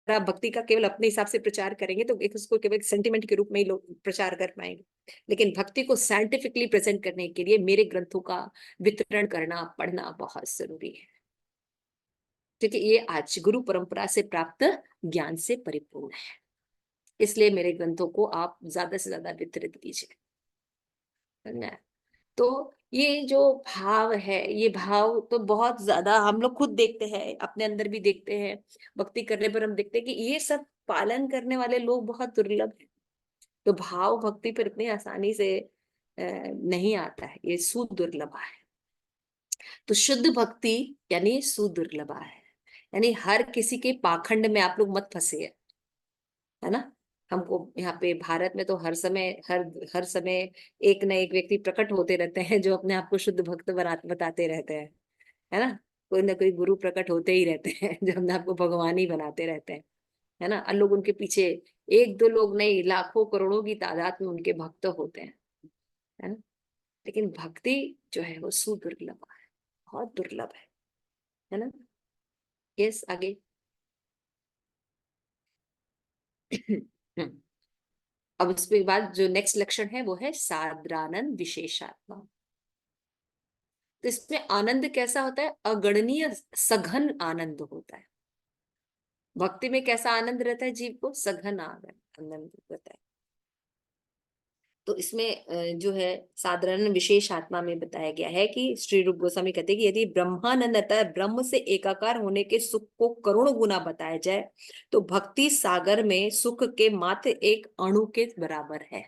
आप भक्ति का केवल अपने हिसाब से प्रचार करेंगे तो एक उसको केवल सेंटिमेंट के रूप में ही लोग प्रचार कर पाएंगे, लेकिन भक्ति को साइंटिफिकली प्रेजेंट करने के लिए मेरे ग्रंथों का वितरण करना, पढ़ना बहुत जरूरी है, क्योंकि ये आज गुरु परंपरा से प्राप्त ज्ञान से परिपूर्ण है। इसलिए मेरे ग्रंथों को आप ज्यादा से ज्यादा वितरित कीजिए। तो ये जो भाव है, ये भाव तो बहुत ज्यादा हम लोग खुद देखते हैं, अपने अंदर भी देखते हैं। भक्ति करने पर हम देखते हैं कि ये सब पालन करने वाले लोग बहुत दुर्लभ हैं। तो भाव भक्ति पर इतनी आसानी से नहीं आता है, ये सुदुर्लभा है। तो शुद्ध भक्ति यानी सुदुर्लभा यानी हर किसी के पाखंड में आप लोग मत फंसे, है ना। हमको यहाँ पे भारत में तो हर समय एक न एक व्यक्ति प्रकट होते रहते हैं जो अपने आप को शुद्ध भक्त बताते रहते हैं, है ना। कोई ना कोई गुरु प्रकट होते ही रहते हैं जो अपने आप को भगवान ही बनाते रहते हैं, है ना। और लोग उनके पीछे, एक दो लोग नहीं, लाखों करोड़ों की तादाद में उनके भक्त होते हैं, है ना। लेकिन भक्ति जो है वो सुदुर्लभ है, बहुत दुर्लभ है ना। यस, आगे। अब उसके बाद जो नेक्स्ट लक्षण है वो है साद्रानंद विशेषात्मा। तो इसमें आनंद कैसा होता है? अगणनीय सघन आनंद होता है। भक्ति में कैसा आनंद रहता है जीव को? सघन आनंद रहता है। तो इसमें जो है साधारण विशेष आत्मा में बताया गया है कि श्री रूप गोस्वामी कहते हैं कि यदि ब्रह्मानंद अतः ब्रह्म से एकाकार होने के सुख को करोड़ गुना बताया जाए तो भक्ति सागर में सुख के मात्र एक अणु के बराबर है।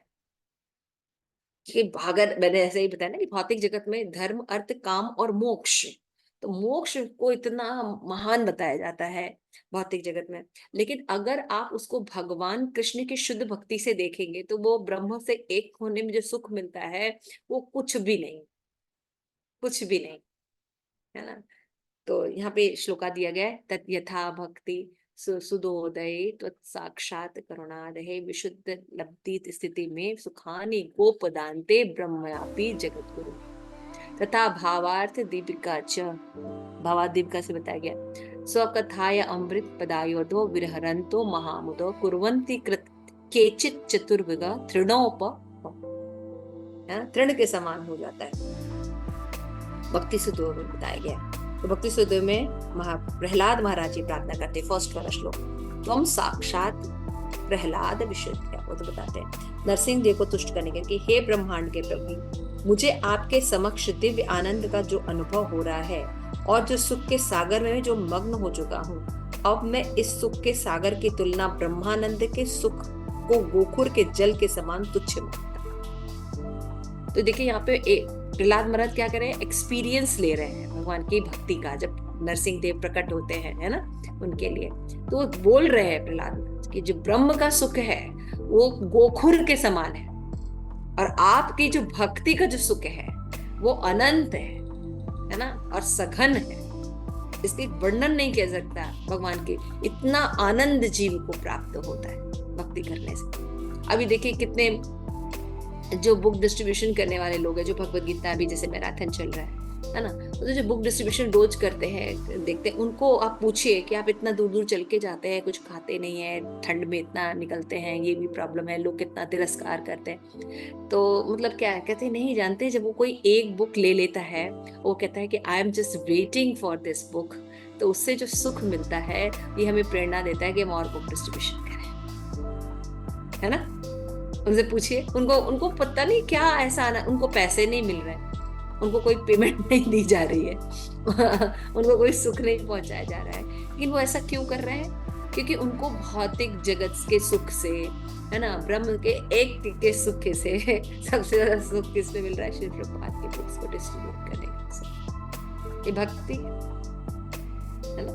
कि भागर मैंने ऐसे ही बताया ना कि भौतिक जगत में धर्म अर्थ काम और मोक्ष, तो मोक्ष को इतना महान बताया जाता है भौतिक जगत में, लेकिन अगर आप उसको भगवान कृष्ण की शुद्ध भक्ति से देखेंगे तो वो ब्रह्म से एक होने में जो सुख मिलता है वो कुछ भी नहीं, कुछ भी नहीं, है ना। तो यहाँ पे श्लोका दिया गया है, तत् यथा भक्ति सुदोदय साक्षात करुणादहे विशुद्ध लब्धि स्थिति में सुखानि गोपदान्ते ब्रह्मयापि जगत गुरु तथा भावार्थ दीपिका च, भावार्थ दीपिका से बताया गया, स्वकथाय अमृत पदायोधो विरहरन्तो महामुदो कुर्वन्ति कृत केचित चतुर्विग तृणोप, तृण के समान हो जाता है। भक्ति सुदो में बताया गया। तो भक्ति सुदो में प्रहलाद महाराज जी प्रार्थना करते, फर्स्ट वाला श्लोक, तुम साक्षात प्रहलाद विशुद्ध, वो तो बताते हैं नरसिंह देव को तुष्ट करने के, कि हे ब्रह्मांड के प्रभु, मुझे आपके समक्ष दिव्य आनंद का जो अनुभव हो रहा है और जो सुख के सागर में जो मग्न हो चुका हूँ, अब मैं इस सुख के सागर की तुलना ब्रह्मानंद के सुख को गोखुर के जल के समान तुच्छ मानता। तो देखिए यहाँ पे प्रहलाद महाराज क्या कर रहे हैं? एक्सपीरियंस ले रहे हैं भगवान की भक्ति का, जब नरसिंह देव प्रकट होते हैं, है ना, उनके लिए। तो बोल रहे हैं प्रहलाद महाराज कि जो ब्रह्म का सुख है वो गोखुर के समान है और आपकी जो भक्ति का जो सुख है वो अनंत है ना, और सघन है, इसकी वर्णन नहीं किया सकता भगवान के। इतना आनंद जीव को प्राप्त होता है भक्ति करने से। अभी देखिए कितने जो बुक डिस्ट्रीब्यूशन करने वाले लोग हैं, जो भगवत गीता अभी जैसे मैराथन चल रहा है ना, तो जो बुक डिस्ट्रीब्यूशन रोज करते हैं, देखते हैं, उनको आप पूछिए कि आप इतना दूर दूर चल के जाते हैं, कुछ खाते नहीं है, ठंड में इतना निकलते हैं, ये भी प्रॉब्लम है, लोग कितना तिरस्कार करते हैं, तो मतलब क्या है, कहते हैं नहीं जानते। जब वो कोई एक बुक ले लेता है, वो कहता है कि I am just waiting for this book, तो उससे जो सुख मिलता है ये हमें प्रेरणा देता है कि हम और बुक डिस्ट्रीब्यूशन करें, है ना। उनसे पूछिए, उनको पता नहीं क्या ऐसा आना, उनको पैसे नहीं मिल रहे, उनको कोई पेमेंट नहीं दी जा रही है उनको कोई सुख नहीं पहुंचाया जा रहा है, लेकिन वो ऐसा क्यों कर रहे हैं? क्योंकि उनको भौतिक जगत के सुख से, है ना, ब्रह्म के एक के सुख से सबसे ज्यादा सुख किससे मिल रहा है? श्री प्रभुपाद के बुक्स को डिस्ट्रीब्यूट करने से। ये भक्ति है ना।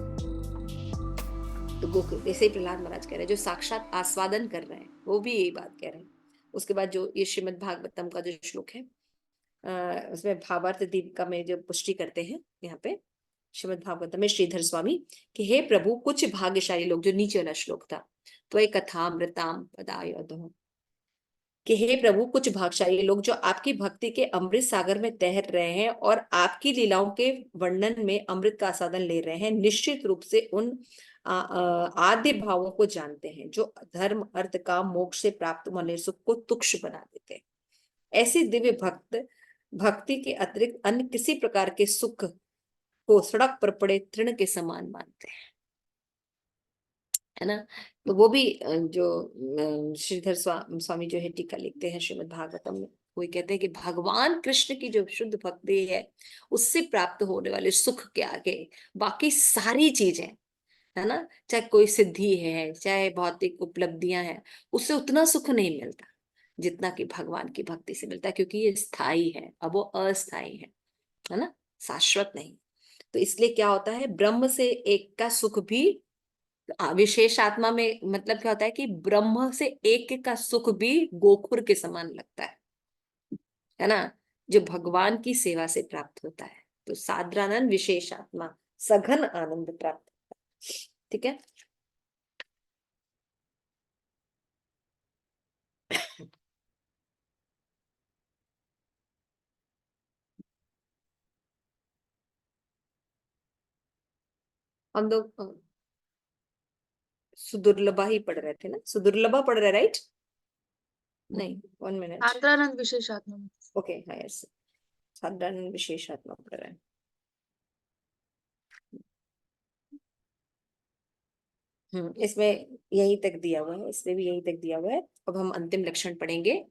तो गोकुल ऐसे ही प्रहलाद महाराज कह रहे हैं, जो साक्षात आस्वादन कर रहे हैं वो भी यही बात कह रहे हैं। उसके बाद जो ये श्रीमद् भागवतम का जो श्लोक है, उसमें भावार्थ दीपिका में जो पुष्टि करते हैं यहाँ पे श्रीमद् भागवतम में श्रीधर स्वामी कि हे प्रभु, कुछ भाग्यशाली लोग, जो नीचे वाला श्लोक था, तो एक कथामृताम पदायोधो, कि हे प्रभु, कुछ भाग्यशाली लोग जो आपकी भक्ति के अमृत सागर में तैर रहे हैं और आपकी लीलाओं के वर्णन में अमृत का आस्वादन ले रहे हैं, निश्चित रूप से उन आद्य भावों को जानते हैं जो धर्म अर्थ काम मोक्ष से प्राप्त होने सुख को तुक्ष बना देते हैं। ऐसे दिव्य भक्त भक्ति के अतिरिक्त अन्य किसी प्रकार के सुख को सड़क पर पड़े तृण के समान मानते हैं, है ना। तो वो भी जो श्रीधर स्वामी जो है टीका लिखते हैं श्रीमद् भागवतम में, वो कहते हैं कि भगवान कृष्ण की जो शुद्ध भक्ति है उससे प्राप्त होने वाले सुख के आगे बाकी सारी चीजें, है ना, चाहे कोई सिद्धि है, चाहे भौतिक उपलब्धियां हैं, उससे उतना सुख नहीं मिलता जितना कि भगवान की भक्ति से मिलता है, क्योंकि ये स्थायी है, अब वो अस्थायी है ना, शाश्वत नहीं। तो इसलिए क्या होता है, ब्रह्म से एक का सुख भी विशेष आत्मा में मतलब क्या होता है कि ब्रह्म से एक का सुख भी गोखुर के समान लगता है ना, जो भगवान की सेवा से प्राप्त होता है। तो साधारण विशेष आत्मा सघन आनंद प्राप्त होता है। ठीक है। हम लोग सुदुर्लभा ही पढ़ रहे थे ना, सुदुर्लभा पढ़ रहे, राइट? नहीं, 1 मिनट। आंतरानंद विशेष आत्मा। ओके, हाँ, यस। साधारण विशेषात्मक पढ़ रहे हैं। इसमें यही तक दिया हुआ है, इसमें भी यही तक दिया हुआ है। अब हम अंतिम लक्षण पढ़ेंगे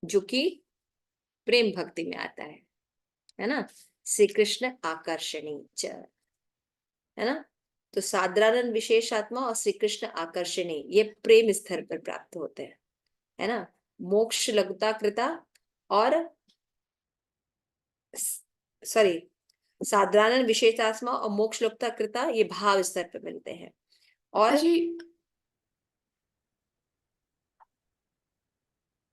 जो कि प्रेम भक्ति में आता है ना। श्री कृष्ण आकर्षणी च, है ना। तो साधारण विशेषात्मा और श्री कृष्ण आकर्षणी ये प्रेम स्तर पर प्राप्त होते हैं, है ना। मोक्ष लघुता कृता और सॉरी साधारण विशेषात्मा और मोक्ष लघुता कृता ये भाव स्तर पर मिलते हैं। और जी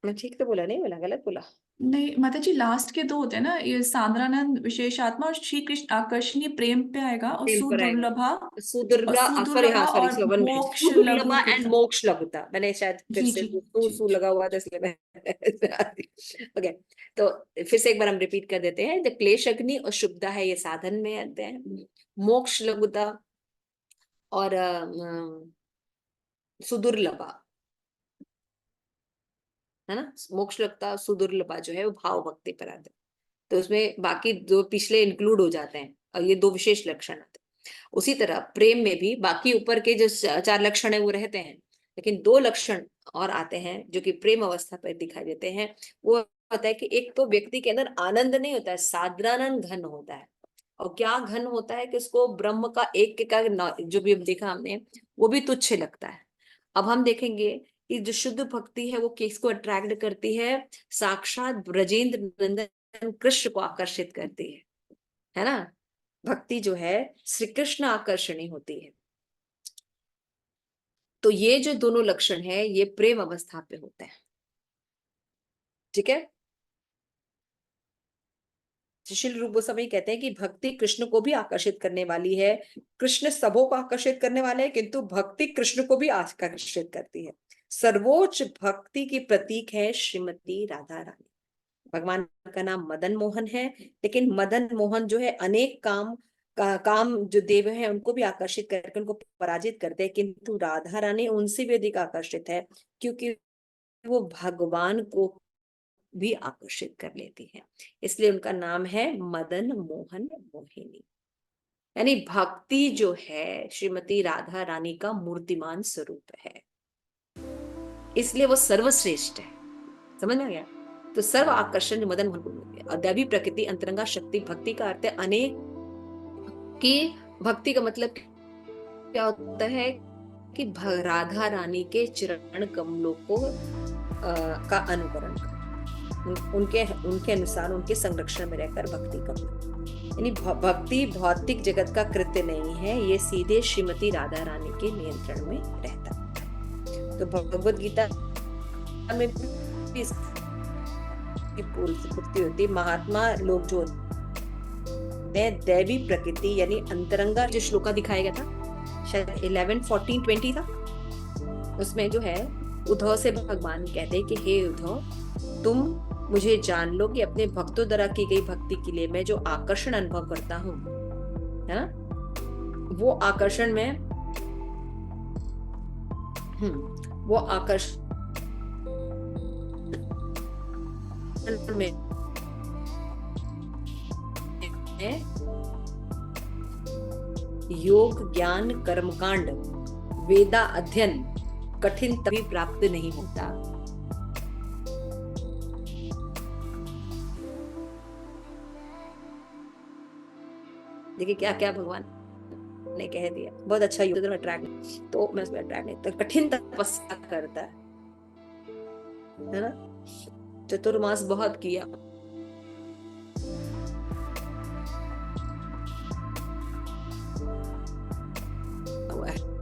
मैं ठीक तो बोला, नहीं बोला, गलत बोला? नहीं माता जी, लास्ट के दो होते हैं ना, ये साधारानंद विशेषात्मा और श्री कृष्ण आकर्षणीय प्रेम पे आएगा, और प्रेम पर आएगा। सुदुर्लभा और सॉरी, हाँ सॉरी, और वन मिनट, मोक्ष सुदुर्लभा एंड लघुकृता। मोक्ष लघुता, मैंने शायद फिर जी से जी सू जी सू लगा हुआ था इसलिए मैं ओके। तो फिर से एक बार हम रिपीट कर देते हैं। जो क्लेश अग्नि और शुभदा है ये साधन में आते हैं, मोक्ष लघुता और सुदुर्लभा, है ना। मोक्ष लघुता सुदुर्लभा जो है वो भाव भक्ति पर आते हैं। तो उसमें बाकी दो पिछले इंक्लूड हो जाते हैं और ये दो विशेष लक्षण आते हैं। उसी तरह प्रेम में भी बाकी ऊपर के जो चार लक्षण है वो रहते हैं, लेकिन दो लक्षण और आते हैं जो कि प्रेम अवस्था पर दिखाई देते हैं। वो होता है कि एक तो व्यक्ति के अंदर आनंद नहीं होता है, साधारण घन होता है। और क्या घन होता है कि उसको ब्रह्म का एक का जो भी देखा हमने वो भी तुच्छ लगता है। अब हम देखेंगे कि जो शुद्ध भक्ति है वो किसको अट्रैक्ट करती है, साक्षात ब्रजेंद्र नंदन कृष्ण को आकर्षित करती है ना। भक्ति जो है श्री कृष्ण आकर्षणी होती है। तो ये जो दोनों लक्षण है ये प्रेम अवस्था पे होते हैं, ठीक है। श्रील रूप गोस्वामी कहते हैं कि भक्ति कृष्ण को भी आकर्षित करने वाली है। कृष्ण सबों को आकर्षित करने वाले हैं, किंतु भक्ति कृष्ण को भी आकर्षित करती है। सर्वोच्च भक्ति की प्रतीक है श्रीमती राधा रानी। भगवान का नाम मदन मोहन है, लेकिन मदन मोहन जो है अनेक काम जो देव है उनको भी आकर्षित करके उनको पराजित करते हैं, किंतु राधा रानी उनसे भी अधिक आकर्षित है, क्योंकि वो भगवान को भी आकर्षित कर लेती है। इसलिए उनका नाम है मदन मोहन मोहिनी। यानी भक्ति जो है श्रीमती राधा रानी का मूर्तिमान स्वरूप है, इसलिए वो सर्वश्रेष्ठ है। समझ में आ गया? तो सर्व आकर्षण जो मदन मोहन को मिल गया। और दैवी प्रकृति अंतरंगा शक्ति, भक्ति का अर्थ है अनेक की। भक्ति का मतलब क्या होता है कि राधा रानी के चरण कमलों को का अनुकरण कर, उनके उनके अनुसार उनके संरक्षण में रहकर भक्ति करना। यानी भक्ति भौतिक जगत का कृत्य नहीं है, ये सीधे श्रीमती राधा रानी के नियंत्रण में रहता है। तो भगवद गीता में भी इसकी पूर्ति होती है। महात्मा लोग जो दैवी प्रकृति यानी अंतरंगा, जो श्लोका दिखाया गया था शायद 11, 14, 20 था, उसमें जो है उद्धव से भगवान कहते हैं कि हे उद्धव, तुम मुझे जान लो कि अपने भक्तों द्वारा की गई भक्ति के लिए मैं जो आकर्षण अनुभव करता हूँ, है ना, वो आकर्षण में वो आकर्षण में योग ज्ञान कर्मकांड वेदा अध्ययन कठिन तभी प्राप्त नहीं होता। देखिए क्या क्या भगवान ने कह दिया। बहुत अच्छा योग अट्रैक्ट, तो मैं उसमें अट्रैक्ट नहीं, तो कठिन तपस्या करता है ना। चतुर्मास बहुत किया,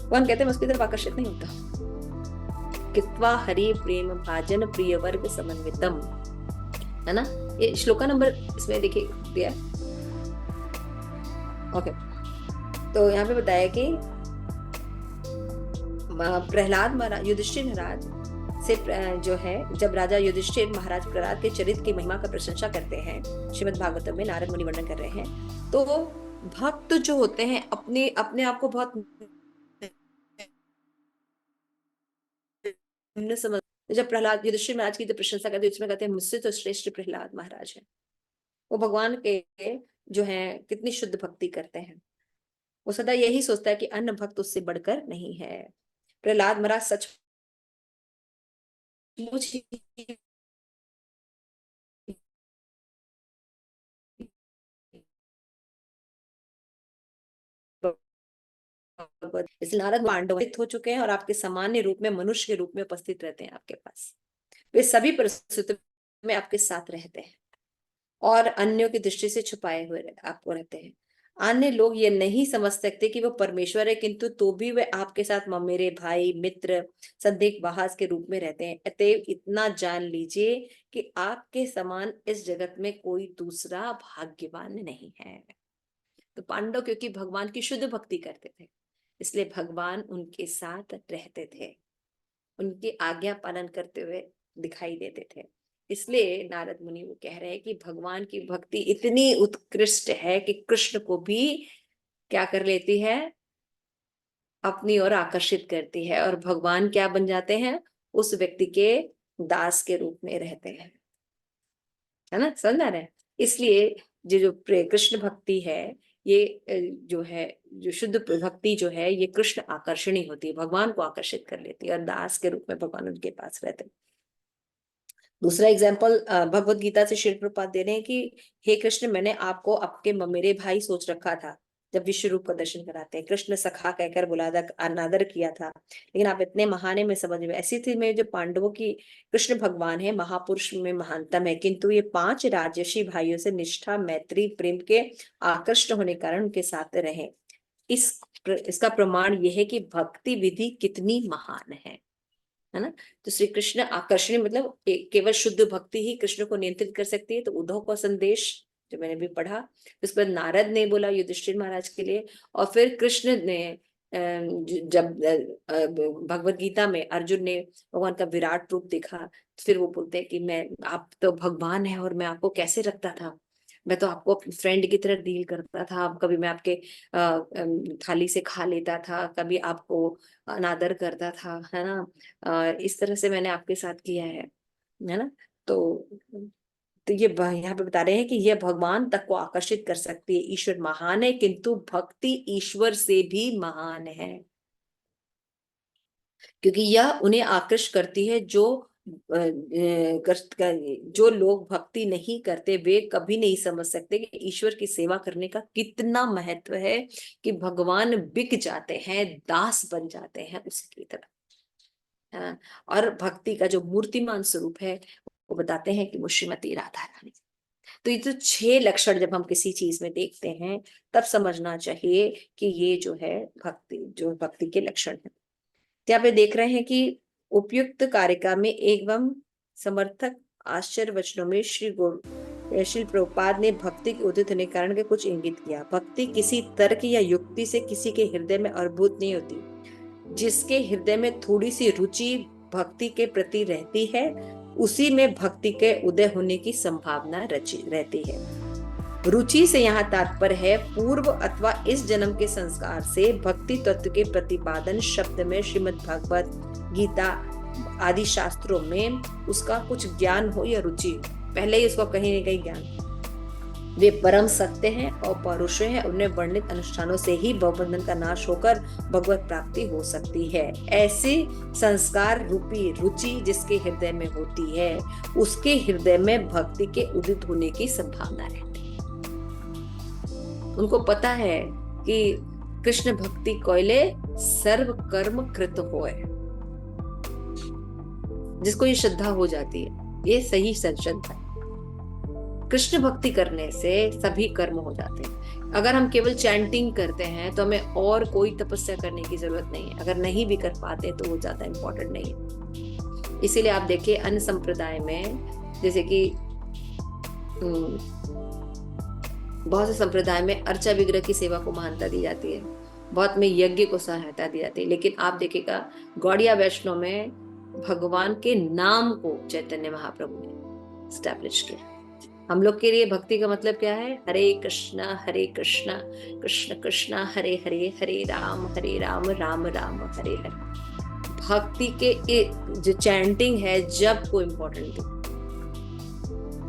कौन कहते हैं उसकी तरफ आकर्षित नहीं होता। कित्वा हरि प्रेम भाजन प्रिय वर्ग समन्वितम, है ना। ये श्लोका नंबर इसमें देखिए दिया। ओके, तो यहाँ पे बताया कि प्रहलाद महाराज युधिष्ठिर महाराज से जो है, जब राजा युधिष्ठिर महाराज प्रहलाद के चरित्र की महिमा का प्रशंसा करते हैं, श्रीमद् भागवतम में नारद मुनि वर्णन कर रहे हैं, तो भक्त जो होते हैं अपने अपने आप को बहुत समझ। जब प्रहलाद युधिष्ठिर महाराज की जब प्रशंसा करते हैं उसमें कहते हैं मुझसे तो श्रेष्ठ प्रहलाद महाराज है, वो भगवान के जो है कितनी शुद्ध भक्ति करते हैं। वो सदा यही सोचता है कि अन्य भक्त उससे बढ़कर नहीं है। प्रहलाद महाराज सचमुच ही इसलिए नारद पांडव हो चुके हैं और आपके सामान्य रूप में मनुष्य के रूप में उपस्थित रहते हैं आपके पास। वे सभी परिस्थितियों में आपके साथ रहते हैं और अन्यों की दृष्टि से छुपाए हुए आपको रहते हैं। अन्य लोग ये नहीं समझ सकते कि वो परमेश्वर है, किंतु तो भी वे आपके साथ मेरे भाई, मित्र, संदेशवाहक के रूप में रहते हैं। अतएव इतना जान लीजिए कि आपके समान इस जगत में कोई दूसरा भाग्यवान नहीं है। तो पांडव क्योंकि भगवान की शुद्ध भक्ति करते थे, इसलिए भगवान उनके साथ रहते थे, उनकी आज्ञा पालन करते हुए दिखाई देते थे। इसलिए नारद मुनि वो कह रहे हैं कि भगवान की भक्ति इतनी उत्कृष्ट है कि कृष्ण को भी क्या कर लेती है, अपनी ओर आकर्षित करती है, और भगवान क्या बन जाते हैं, उस व्यक्ति के दास के रूप में रहते हैं। है ना, समझ आ रहा है? इसलिए जो कृष्ण भक्ति है, ये जो है, जो शुद्ध भक्ति जो है, ये कृष्ण आकर्षणी होती है, भगवान को आकर्षित कर लेती है और दास के रूप में भगवान उनके पास रहते हैं। दूसरा एग्जाम्पल भगवत गीता से श्रील प्रभुपाद दे रहे हैं कि हे कृष्ण, मैंने आपको आपके मेरे भाई सोच रखा था। जब विश्व रूप का दर्शन कराते हैं, कृष्ण सखा कहकर बुलादा अनादर किया था, लेकिन आप इतने महान है, मैं समझ में। ऐसी थी में जो पांडवों की कृष्ण भगवान है, महापुरुष में महानतम है, किंतु ये 5 राजर्षि भाइयों से निष्ठा, मैत्री, प्रेम के आकृष्ट होने के कारण उनके साथ रहे। इसका प्रमाण यह है कि भक्ति विधि कितनी महान है ना। तो श्री कृष्ण आकर्षणी मतलब केवल शुद्ध भक्ति ही कृष्ण को नियंत्रित कर सकती है। तो उद्धव का संदेश जो मैंने भी पढ़ा, उसके बाद नारद ने बोला युधिष्ठिर महाराज के लिए, और फिर कृष्ण ने जब भगवत गीता में अर्जुन ने भगवान का विराट रूप देखा, तो फिर वो बोलते हैं कि मैं, आप तो भगवान है और मैं आपको कैसे रखता था, मैं तो आपको अपनी फ्रेंड की तरह डील करता था, कभी मैं आपके थाली से खा लेता था, कभी आपको अनादर करता था, है ना, इस तरह से मैंने आपके साथ किया है ना। तो ये यहाँ पे बता रहे हैं कि यह भगवान तक को आकर्षित कर सकती है। ईश्वर महान है, किंतु भक्ति ईश्वर से भी महान है, क्योंकि यह उन्हें आकर्षित करती है जो लोग भक्ति नहीं करते, वे कभी नहीं समझ सकते कि ईश्वर की सेवा करने का कितना महत्व है, कि भगवान बिक जाते हैं, दास बन जाते हैं उसकी तरह। और भक्ति का जो मूर्तिमान स्वरूप है, वो बताते हैं कि वो श्रीमती राधा रानी। तो ये जो 6 लक्षण जब हम किसी चीज में देखते हैं, तब समझना चाहिए कि ये जो है भक्ति के लक्षण है। यहाँ पे देख रहे हैं कि उपयुक्त कारिका में एवं समर्थक आश्चर्य वचनों में श्री प्रभुपाद ने भक्ति के उदित होने के कारण के कुछ इंगित किया। भक्ति किसी तर्क या युक्ति से किसी के हृदय में अद्भुत नहीं होती। जिसके हृदय में थोड़ी सी रुचि भक्ति के प्रति रहती है, उसी में भक्ति के उदय होने की संभावना रहती है। रुचि से यहाँ तात्पर्य है पूर्व अथवा इस जन्म के संस्कार से भक्ति तत्व के प्रतिपादन शब्द में श्रीमद् भागवत गीता आदि शास्त्रों में उसका कुछ ज्ञान हो या रुचि हो, पहले ही उसको कहीं न कहीं ज्ञान। वे परम सत्य हैं और पौरुष हैं, उन्हें वर्णित अनुष्ठानों से ही भवबंधन का नाश होकर भगवत प्राप्ति हो सकती है। ऐसे संस्कार रूपी रुचि जिसके हृदय में होती है, उसके हृदय में भक्ति के उदित होने की संभावना रहती है। उनको पता है कि कृष्ण भक्ति कोयले सर्व कर्म कृत होए। जिसको ये श्रद्धा हो जाती है, ये सही श्रद्धा है। कृष्ण भक्ति करने से सभी कर्म हो जाते हैं। अगर हम केवल चैंटिंग करते हैं तो हमें और कोई तपस्या करने की जरूरत नहीं है। अगर नहीं भी कर पाते तो वो ज्यादा इम्पोर्टेंट नहीं है। इसीलिए आप देखिए अन्य संप्रदाय में, जैसे कि बहुत से संप्रदाय में अर्चा विग्रह की सेवा को महानता दी जाती है, बहुत में यज्ञ को सहायता दी जाती है। लेकिन आप देखिएगा गौड़िया वैष्णव में भगवान के नाम को चैतन्य महाप्रभु ने स्टैब्लिश किया। हम लोग के लिए भक्ति का मतलब क्या है? हरे कृष्णा कृष्ण कृष्णा हरे हरे, हरे राम राम राम हरे हरे। भक्ति के जो चैंटिंग है जब को इम्पोर्टेंट है।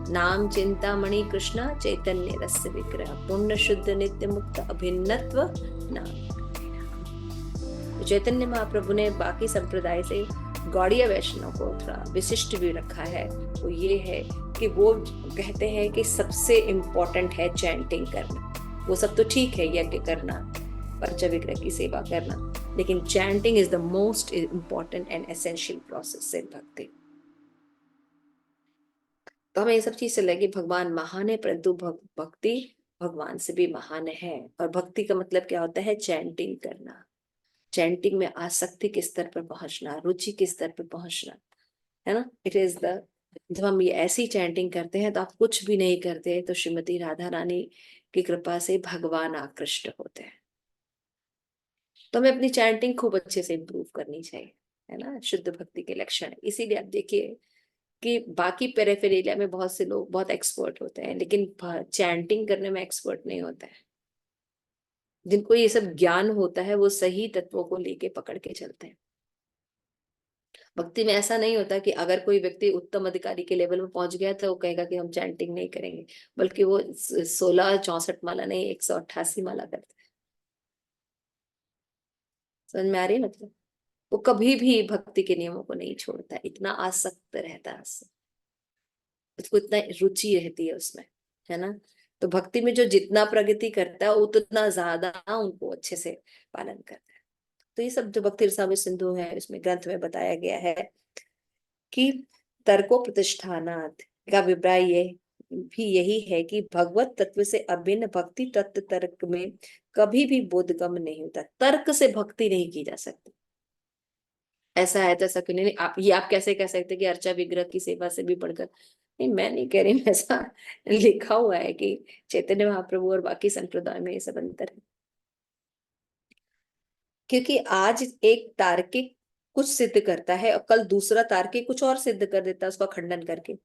नाम चिंतामणि कृष्ण चैतन्य रस विग्रह पुण्य शुद्ध नित्य मुक्त अभिन्नत्व नाम। चैतन्य महाप्रभु ने बाकी संप्रदाय से गौड़ीय वैष्णव को थोड़ा विशिष्ट भी रखा है, वो ये है कि वो कहते हैं कि सबसे इम्पोर्टेंट है चैंटिंग करना। वो सब तो ठीक है, यज्ञ करना, पंच विग्रह की सेवा करना, लेकिन chanting is the most important and essential process in भक्ति। तो हमें ये सब चीज से लगे भगवान महान है, परंतु भक्ति भगवान से भी महान है। और भक्ति का मतलब क्या होता है? चैंटिंग करना, चैंटिंग में आसक्ति के स्तर पर पहुंचना, रुचि के स्तर पर पहुंचना, है ना। इट इज द, जब हम ये ऐसी चैंटिंग करते हैं तो आप कुछ भी नहीं करते, तो श्रीमती राधा रानी की कृपा से भगवान आकृष्ट होते हैं। तो हमें अपनी चैंटिंग खूब अच्छे से इम्प्रूव करनी चाहिए, है ना। शुद्ध भक्ति के लक्षण है। इसीलिए आप देखिए कि बाकी पेरिफेरल में बहुत से लोग बहुत एक्सपर्ट होते हैं, लेकिन चैंटिंग करने में एक्सपर्ट नहीं होता है। जिनको ये सब ज्ञान होता है वो सही तत्वों को लेके पकड़ के चलते हैं। भक्ति में ऐसा नहीं होता कि अगर कोई व्यक्ति उत्तम अधिकारी के लेवल में पहुंच गया तो वो कहेगा कि हम चैंटिंग नहीं करेंगे, बल्कि वो 1664 माला नहीं 188 माला करते हैं। समझ में आ रही है? मतलब वो कभी भी भक्ति के नियमों को नहीं छोड़ता, इतना आसक्त रहता है उससे, उसको इतना रुचि रहती है उसमें, है ना। तो भक्ति में जो जितना प्रगति करता है उतना ज्यादा उनको अच्छे से पालन करता है। तो ये सब जो भक्ति रसामृत सिंधु है, इसमें ग्रंथ में बताया गया है कि तर्को प्रतिष्ठानात् का अभिप्राय ये भी यही है कि भगवत तत्व से अभिन्न भक्ति तत्व तर्क में कभी भी बोधगम नहीं होता। तर्क से भक्ति नहीं की जा सकती। ऐसा है तो ऐसा क्यों नहीं? आप कैसे कह सकते कि अर्चा विग्रह की सेवा से भी बढ़कर? नहीं, मैं नहीं कह रही, ऐसा लिखा हुआ है कि चैतन्य महाप्रभु और बाकी संप्रदाय में ये सब अंतर है। क्योंकि आज एक तार्किक कुछ सिद्ध करता है और कल दूसरा तार्किक कुछ और सिद्ध कर देता है उसका खंडन करके।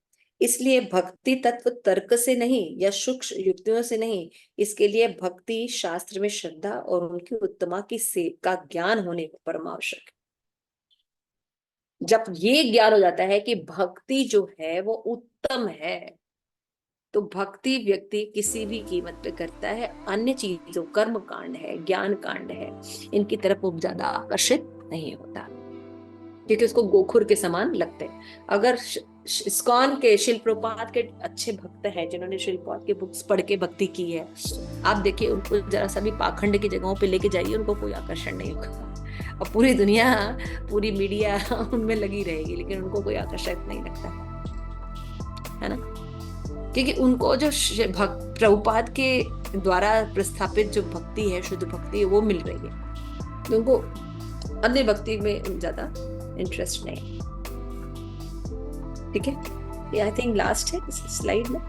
इसलिए भक्ति तत्व तर्क से नहीं या सूक्ष्म युक्तियों से नहीं, इसके लिए भक्ति शास्त्र में श्रद्धा और उनकी उत्तमा की से का ज्ञान होने को परमावश्यक है। जब ये ज्ञान हो जाता है कि भक्ति जो है वो उत्तम है, तो भक्ति व्यक्ति किसी भी कीमत पे करता है। अन्य चीजों, कर्म कांड है, ज्ञान कांड है, इनकी तरफ वो ज्यादा आकर्षित नहीं होता, क्योंकि उसको गोखुर के समान लगते हैं। अगर इस्कॉन के शिल प्रपात के अच्छे भक्त हैं जिन्होंने शिल प्रपात के बुक्स पढ़ के भक्ति की है, आप देखिए उनको जरा सा भी पाखंड की जगहों पे लेके जाइए, उनको कोई आकर्षण नहीं होगा। और पूरी दुनिया, पूरी मीडिया उनमें लगी रहेगी, लेकिन उनको कोई आकर्षक नहीं लगता, है ना। क्योंकि उनको जो प्रभुपाद के द्वारा प्रस्थापित जो भक्ति है, शुद्ध भक्ति है, वो मिल रही है, तो उनको अन्य भक्ति में ज्यादा इंटरेस्ट नहीं। ठीक है, ये आई थिंक लास्ट है इस स्लाइड में।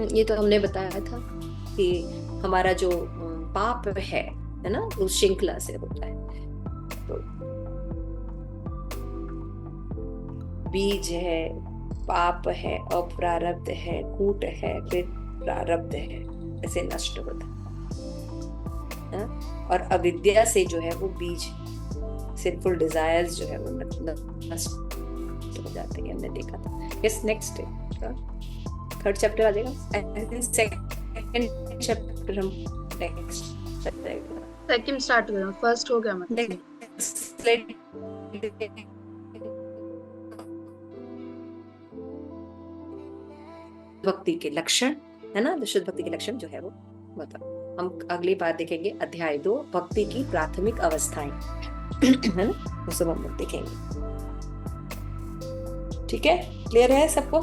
ये तो हमने बताया था कि हमारा जो पाप है ना, उस श्रृंखला से होता है। तो बीज है, पाप है, अप्रारब्ध है, कूट है, फिर प्रारब्ध है, ऐसे नष्ट होता है। और अविद्या से जो है वो बीज, सिंफुल डिजायर्स जो है वो नष्ट हो जाते हैं, हमने देखा था। यस, नेक्स्ट थर्ड चैप्टर आ जाएगा। सेकंड चैप्टर हम नेक्स्ट सेकंड स्टार्ट करें, फर्स्ट हो गया मतलब। भक्ति के लक्षण, है ना, शुद्ध भक्ति के लक्षण जो है वो मतलब हम अगली बार देखेंगे। अध्याय 2 भक्ति की प्राथमिक अवस्थाएं, है ना, वो सब हम लोग देखेंगे। ठीक है, क्लियर है सबको?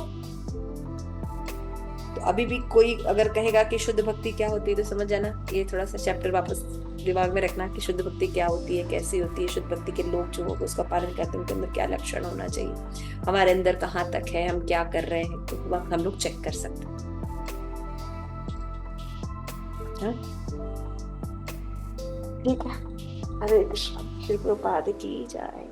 तो अभी भी कोई अगर कहेगा कि शुद्ध भक्ति क्या होती है तो समझ जाना, ये थोड़ा सा चैप्टर वापस दिमाग में रखना कि शुद्ध भक्ति क्या होती है, कैसी होती है। शुद्ध भक्ति के लोग जो होगा उसका पालन करते हैं, उनके अंदर क्या लक्षण होना चाहिए, हमारे अंदर कहाँ तक है, हम क्या कर रहे हैं, तो वक्त हम लोग चेक कर सकते हैं। ठीक है, हरे कृष्ण, श्री प्रभुपाद की जय।